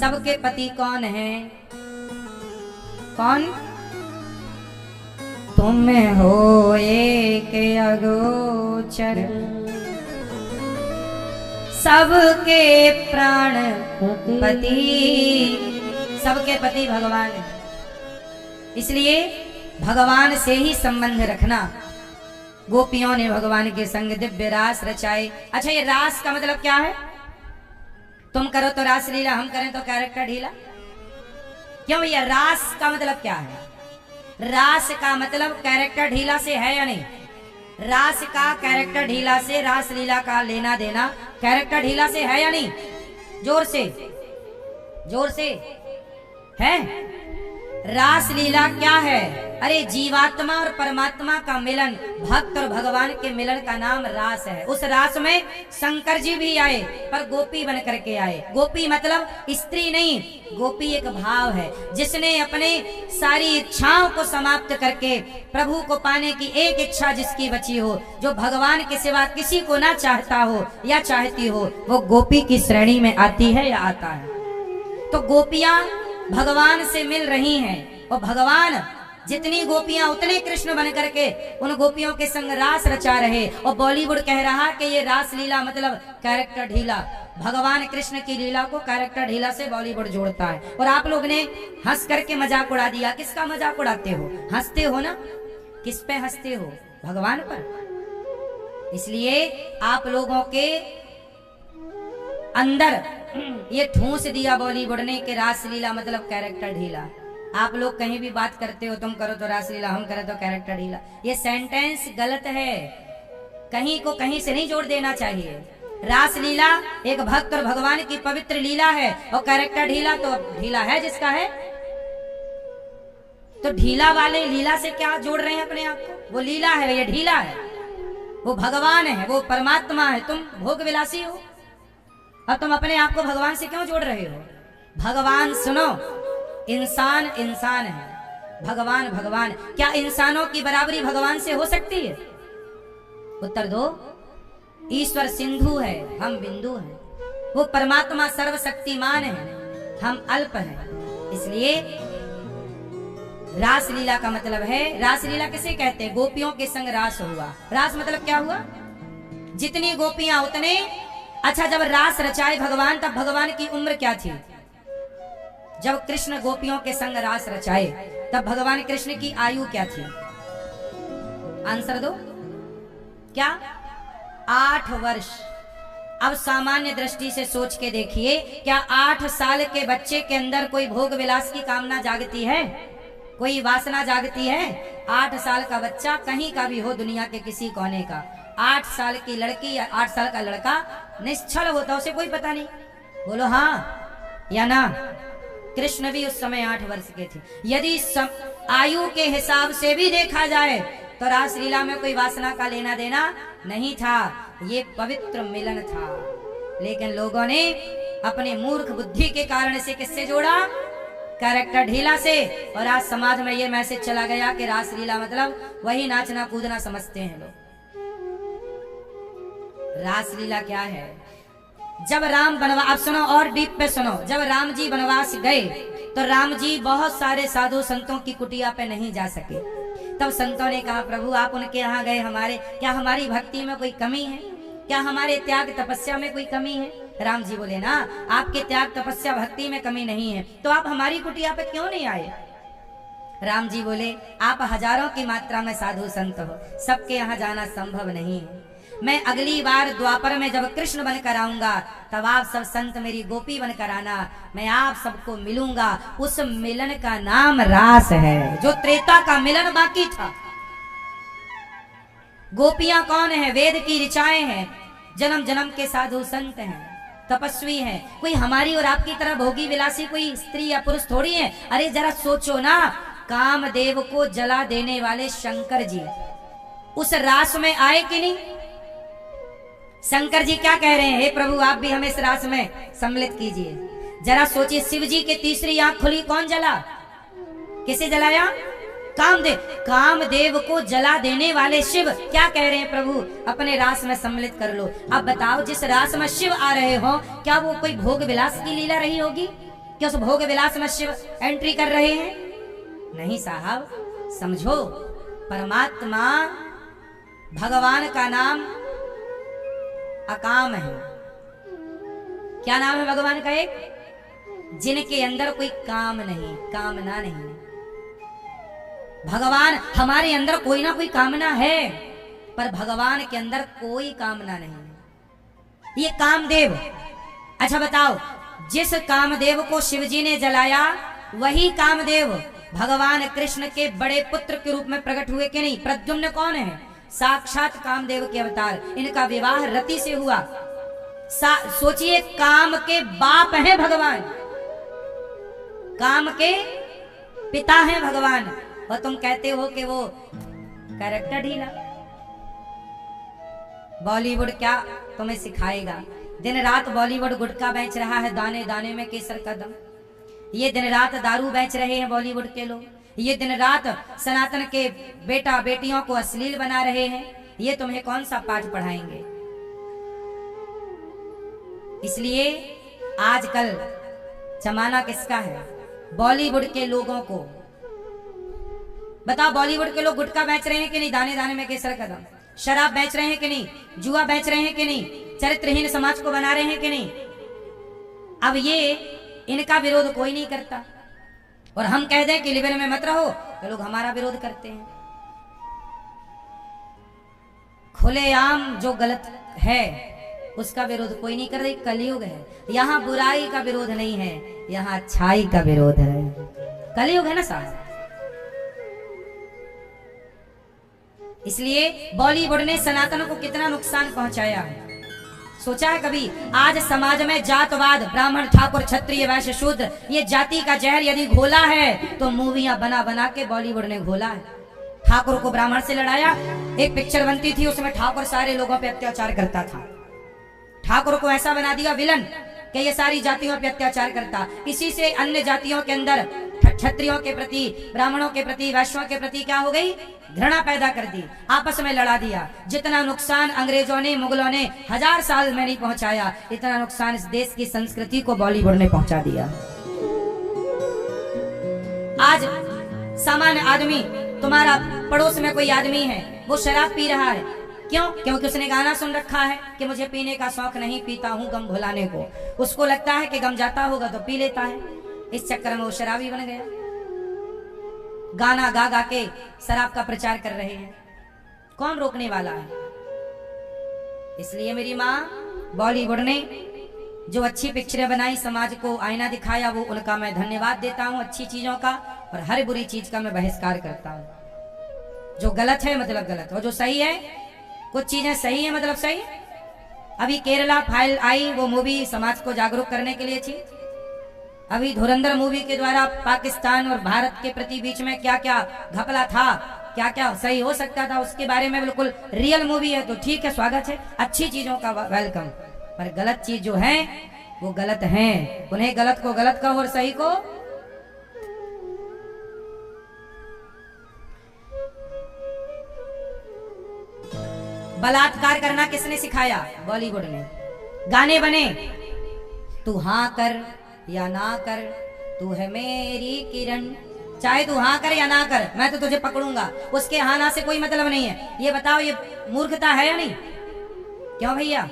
सबके पति कौन है? कौन? तुम हो एक अगोचर, सबके प्राण पति। सबके पति भगवान है, इसलिए भगवान से ही संबंध रखना। गोपियों ने भगवान के संग दिव्य रास रचाए। अच्छा, ये रास का मतलब क्या है? तुम करो तो रास लीला, हम करें तो कैरेक्टर ढीला। क्यों भैया, रास का मतलब क्या है? रास का मतलब कैरेक्टर ढीला से है या नहीं? रास का कैरेक्टर ढीला से, रास लीला का लेना देना कैरेक्टर ढीला से है या नहीं? जोर से, जोर से है। रास लीला क्या है? अरे जीवात्मा और परमात्मा का मिलन, भक्त और भगवान के मिलन का नाम रास है। उस रास में शंकर जी भी आए, पर गोपी बन करके आए। गोपी मतलब स्त्री नहीं, गोपी एक भाव है जिसने अपने सारी इच्छाओं को समाप्त करके प्रभु को पाने की एक इच्छा जिसकी बची हो, जो भगवान के सिवा किसी को ना चाहता हो या चाहती हो, वो गोपी की श्रेणी में आती है या आता है। तो गोपियां भगवान से मिल रही हैं और भगवान जितनी गोपियां उतने कृष्ण बन करके उन गोपियों के संग रास रचा रहे। और बॉलीवुड कह रहा कि ये रास लीला मतलब कैरेक्टर ढीला। भगवान कृष्ण की लीला को कैरेक्टर ढीला से बॉलीवुड जोड़ता है। और आप लोग ने हंस करके मजाक उड़ा दिया। किसका मजाक उड़ाते हो? हंसते हो ना? किस पे हंसते हो? भगवान पर। इसलिए आप लोगों के अंदर ये ठूंस दिया बॉलीवुड ने कि रासलीला मतलब कैरेक्टर ढीला। आप लोग कहीं भी बात करते हो, तुम करो तो रासलीला, हम करें तो कैरेक्टर ढीला। ये सेंटेंस गलत है, कहीं को कहीं से नहीं जोड़ देना चाहिए। रासलीला एक भक्त और भगवान की पवित्र लीला है, और कैरेक्टर ढीला तो ढीला है जिसका है। तो ढीला वाले लीला से क्या जोड़ रहे हैं अपने आप को? वो लीला है, ये ढीला है। वो भगवान है, वो परमात्मा है, तुम भोग विलासी हो। और तुम अपने आप को भगवान से क्यों जोड़ रहे हो? भगवान सुनो, इंसान इंसान है, भगवान भगवान। क्या इंसानों की बराबरी भगवान से हो सकती है? उत्तर दो। ईश्वर सिंधु है, हम बिंदु हैं। वो परमात्मा सर्वशक्तिमान है, हम अल्प हैं। इसलिए रासलीला का मतलब है, रासलीला किसे कहते हैं? गोपियों के संग रास हुआ। रास मतलब क्या हुआ? जितनी गोपियां उतने। अच्छा, जब रास रचाए भगवान, तब भगवान की उम्र क्या थी? जब कृष्ण गोपियों के संग रास रचाए, तब भगवान कृष्ण की आयु क्या थी? आंसर दो। क्या? 8 वर्ष। अब सामान्य दृष्टि से सोच के देखिए, क्या 8 साल के बच्चे के अंदर कोई भोग विलास की कामना जागती है? कोई वासना जागती है? 8 साल का बच्चा कहीं का भी हो, दुनिया के किसी कोने का, 8 साल की लड़की या 8 साल का लड़का निश्चल होता, उसे कोई पता नहीं। बोलो हाँ या ना? कृष्ण भी उस समय 8 वर्ष के थे। यदि आयु के हिसाब से भी देखा जाए तो रासलीला में कोई वासना का लेना देना नहीं था, ये पवित्र मिलन था। लेकिन लोगों ने अपने मूर्ख बुद्धि के कारण इसे किससे जोड़ा? कैरेक्टर ढीला से। और आज समाज में ये मैसेज चला गया कि रासलीला मतलब वही नाचना कूदना समझते हैं लोग। रासलीला क्या है? जब राम वनवास, अब सुनो और डीप पे सुनो, जब राम जी वनवास गए तो राम जी बहुत सारे साधु संतों की कुटिया पे नहीं जा सके। तब संतों ने कहा, प्रभु आप उनके यहाँ गए, क्या हमारी भक्ति में कोई कमी है? क्या हमारे त्याग तपस्या में कोई कमी है? राम जी बोले, ना, आपके त्याग तपस्या भक्ति में कमी नहीं है, तो आप हमारी कुटिया पे क्यों नहीं आए? राम जी बोले, आप हजारों की मात्रा में साधु संत हो, सबके यहाँ जाना संभव नहीं है। मैं अगली बार द्वापर में जब कृष्ण बनकर आऊंगा, तब आप सब संत मेरी गोपी बनकर आना, मैं आप सबको मिलूंगा। उस मिलन का नाम रास है, जो त्रेता का मिलन बाकी था। गोपियां कौन है? वेद की ऋचाएं हैं, जन्म जन्म के साधु संत हैं, तपस्वी हैं। कोई हमारी और आपकी तरह भोगी विलासी कोई स्त्री या पुरुष थोड़ी है। अरे जरा सोचो ना, कामदेव को जला देने वाले शंकर जी उस रास में आए कि नहीं? शंकर जी क्या कह रहे हैं? हे प्रभु आप भी हमें इस रास में सम्मिलित कीजिए। जरा सोचिए, शिव जी की तीसरी आंख खुली, कौन जला? किसे जलाया? कामदेव। कामदेव को जला देने वाले शिव क्या कह रहे हैं? प्रभु अपने रास में सम्मिलित कर लो। अब बताओ, जिस रास में शिव आ रहे हो, क्या वो कोई भोग विलास की लीला रही होगी? क्या उस भोग विलास में शिव एंट्री कर रहे हैं? नहीं साहब, समझो, परमात्मा भगवान का नाम अकाम है। क्या नाम है भगवान का? एक, जिनके अंदर कोई काम नहीं, कामना नहीं। भगवान, हमारे अंदर कोई ना कोई कामना है, पर भगवान के अंदर कोई कामना नहीं। ये कामदेव, अच्छा बताओ, जिस कामदेव को शिवजी ने जलाया, वही कामदेव भगवान कृष्ण के बड़े पुत्र के रूप में प्रकट हुए कि नहीं? प्रद्युम्न कौन है? साक्षात कामदेव के अवतार। इनका विवाह रति से हुआ। सोचिए, काम के बाप हैं भगवान, काम के पिता हैं भगवान, और तुम कहते हो कि वो कैरेक्टर ढीला। बॉलीवुड क्या तुम्हें सिखाएगा? दिन रात बॉलीवुड गुटखा बेच रहा है, दाने दाने में केसर का दम। ये दिन रात दारू बेच रहे हैं बॉलीवुड के लोग। ये दिन रात सनातन के बेटा बेटियों को अश्लील बना रहे हैं। ये तुम्हें कौन सा पाठ पढ़ाएंगे? इसलिए आजकल जमाना किसका है? बॉलीवुड के लोगों को। बताओ, बॉलीवुड के लोग गुटखा बेच रहे हैं कि नहीं? दाने दाने में केसर का दम। शराब बेच रहे हैं कि नहीं? जुआ बेच रहे हैं कि नहीं? चरित्रहीन समाज को बना रहे हैं कि नहीं? अब ये इनका विरोध कोई नहीं करता, और हम कह दें कि लिबरल में मत रहो, तो लोग हमारा विरोध करते हैं। खुलेआम जो गलत है उसका विरोध कोई नहीं कर रही। कलयुग है, यहाँ बुराई का विरोध नहीं है, यहाँ अच्छाई का विरोध है। कलयुग है ना साहब। इसलिए बॉलीवुड ने सनातन को कितना नुकसान पहुंचाया है, सोचा है कभी? आज समाज में जातवाद, ब्राह्मण, ठाकुर, क्षत्रिय, वैश्य, शूद्र, ये जाति का जहर यदि घोला है तो मूवियां बना बना के बॉलीवुड ने घोला है। ठाकुर को ब्राह्मण से लड़ाया। एक पिक्चर बनती थी, उसमें ठाकुर सारे लोगों पे अत्याचार करता था। ठाकुर को ऐसा बना दिया विलन कि ये सारी जातियों पे अत्याचार करता। इसी से अन्य जातियों के अंदर क्षत्रियों के प्रति, ब्राह्मणों के प्रति, वैश्यों के प्रति क्या हो गई? घृणा पैदा कर दी, आपस में लड़ा दिया। जितना नुकसान अंग्रेजों ने, मुगलों ने 1000 साल में नहीं पहुंचाया, इतना नुकसान इस देश की संस्कृति को बॉलीवुड ने पहुंचा दिया। आज सामान्य आदमी, तुम्हारा पड़ोस में कोई आदमी है, वो शराब पी रहा है, क्यों? क्योंकि उसने गाना सुन रखा है कि मुझे पीने का शौक नहीं, पीता हूं गम भुलाने को। उसको लगता है कि गम जाता होगा तो पी लेता है, इस चक्कर में वो शराबी बन गया। गाना गा गा के शराब का प्रचार कर रहे हैं, कौन रोकने वाला है? इसलिए मेरी माँ, बॉलीवुड ने जो अच्छी पिक्चरें बनाई, समाज को आईना दिखाया, वो उनका मैं धन्यवाद देता हूँ, अच्छी चीजों का। और हर बुरी चीज का मैं बहिष्कार करता हूँ। जो गलत है मतलब गलत, और जो सही है, कुछ चीजें सही है मतलब सही। अभी केरला फाइल आई, वो मूवी समाज को जागरूक करने के लिए थी। अभी धुरंधर मूवी के द्वारा पाकिस्तान और भारत के प्रति बीच में क्या क्या घपला था, क्या क्या सही हो सकता था, उसके बारे में बिल्कुल रियल मूवी है, तो ठीक है, स्वागत है, अच्छी चीजों का वेलकम। पर गलत चीज जो है वो गलत है, उन्हें गलत को गलत कहो और सही को। बलात्कार करना किसने सिखाया? बॉलीवुड ने। गाने बने, तू हाँ कर या ना कर, तू है मेरी किरण, चाहे तू हाँ कर या ना कर, मैं तो तुझे पकड़ूंगा। उसके हाँ ना से कोई मतलब नहीं है। ये बताओ, ये मूर्खता है या नहीं? क्यों भैया?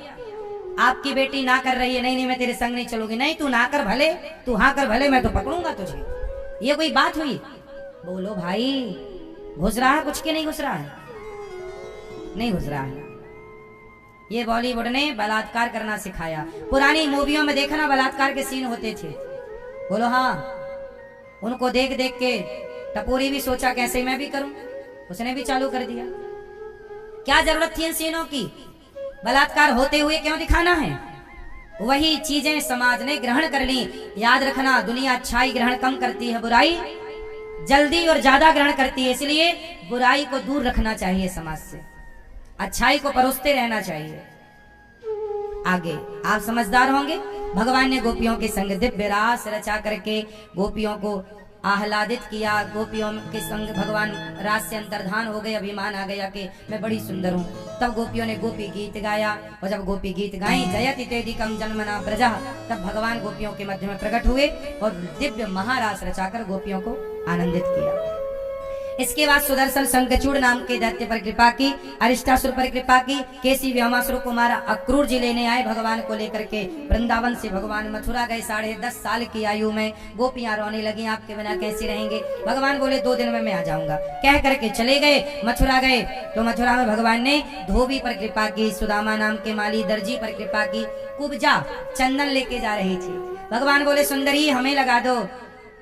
आपकी बेटी ना कर रही है, नहीं नहीं मैं तेरे संग नहीं चलूंगी, नहीं तू ना कर भले, तू हाँ कर भले, मैं तो पकड़ूंगा तुझे। ये कोई बात हुई? बोलो भाई, घुस रहा है कुछ के नहीं घुस रहा है? नहीं घुस रहा है। ये बॉलीवुड ने बलात्कार करना सिखाया। पुरानी मूवियों में देखना बलात्कार के सीन होते थे, बोलो हाँ। उनको देख देख के टपोरी भी सोचा कैसे मैं भी करूं, उसने भी चालू कर दिया। क्या जरूरत थी इन सीनों की? बलात्कार होते हुए क्यों दिखाना है? वही चीजें समाज ने ग्रहण कर ली। याद रखना, दुनिया अच्छाई ग्रहण कम करती है, बुराई जल्दी और ज्यादा ग्रहण करती है। इसलिए बुराई को दूर रखना चाहिए समाज से, अच्छाई को परोसते रहना चाहिए। आगे आप समझदार होंगे। भगवान ने गोपियों के संग दिव्य रास रचा करके गोपियों को आह्लादित किया। गोपियों के संग भगवान रास से अंतर्धान हो गए, अभिमान आ गया कि मैं बड़ी सुंदर हूँ। तब गोपियों ने गोपी गीत गाया, और जब गोपी गीत गाई जयति तेदिकम जन्मना ब्रजा, तब भगवान गोपियों के मध्य में प्रकट हुए और दिव्य महारास रचाकर गोपियों को आनंदित किया। इसके बाद सुदर्शन शंखचूड़ नाम के दैत्य पर कृपा की, अरिष्टासुर पर कृपा की, केसी व्योमासुर को मारा, अक्रूर जी लेने आए भगवान को लेकर के। वृंदावन से भगवान मथुरा गए 10.5 साल की आयु में। गोपियां रोने लगी, आपके बिना कैसे रहेंगे? भगवान बोले 2 दिन में मैं आ जाऊंगा, कह करके चले गए। मथुरा गए तो मथुरा में भगवान ने धोबी पर कृपा की, सुदामा नाम के माली दर्जी पर कृपा की। कुब्जा चंदन लेके जा रही थी, भगवान बोले सुंदरी हमें लगा दो।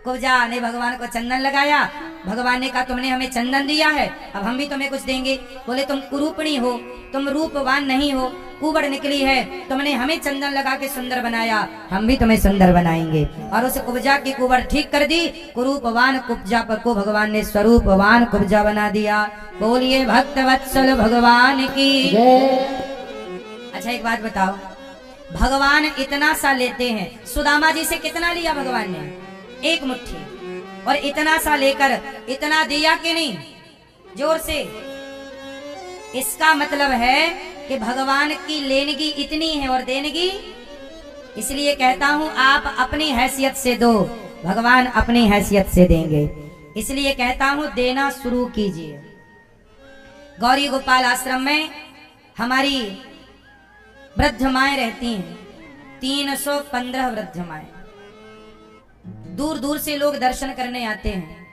कुब्जा ने भगवान को चंदन लगाया। भगवान ने कहा तुमने हमें चंदन दिया है, अब हम भी तुम्हें कुछ देंगे। बोले तुम कुरूपणी हो, तुम रूपवान नहीं हो, कुबड़ निकली है, तुमने हमें चंदन लगा के सुंदर बनाया, हम भी तुम्हें सुंदर बनाएंगे। और उस कुब्जा की कुबड़ ठीक कर दी। कुरूपवान कुब्जा पर को भगवान ने स्वरूपवान कुब्जा बना दिया। बोलिए भक्त वत्सल भगवान की। अच्छा एक बात बताओ, भगवान इतना सा लेते हैं, सुदामा जी से कितना लिया भगवान ने? 1 मुट्ठी। और इतना सा लेकर इतना दिया कि नहीं? जोर से। इसका मतलब है कि भगवान की लेनगी इतनी है और देनगी। इसलिए कहता हूं आप अपनी हैसियत से दो, भगवान अपनी हैसियत से देंगे। इसलिए कहता हूं देना शुरू कीजिए। गौरी गोपाल आश्रम में हमारी वृद्ध माएं रहती हैं, 315 वृद्ध माएं। दूर दूर से लोग दर्शन करने आते हैं,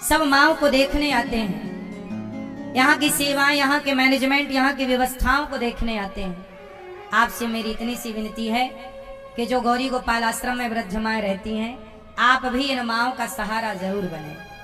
सब माओ को देखने आते हैं। यहाँ की सेवाएं, यहाँ के मैनेजमेंट, यहाँ की व्यवस्थाओं को देखने आते हैं। आपसे मेरी इतनी सी विनती है कि जो गौरी गोपाल आश्रम में वृद्धमाएं रहती हैं, आप भी इन माओं का सहारा जरूर बने।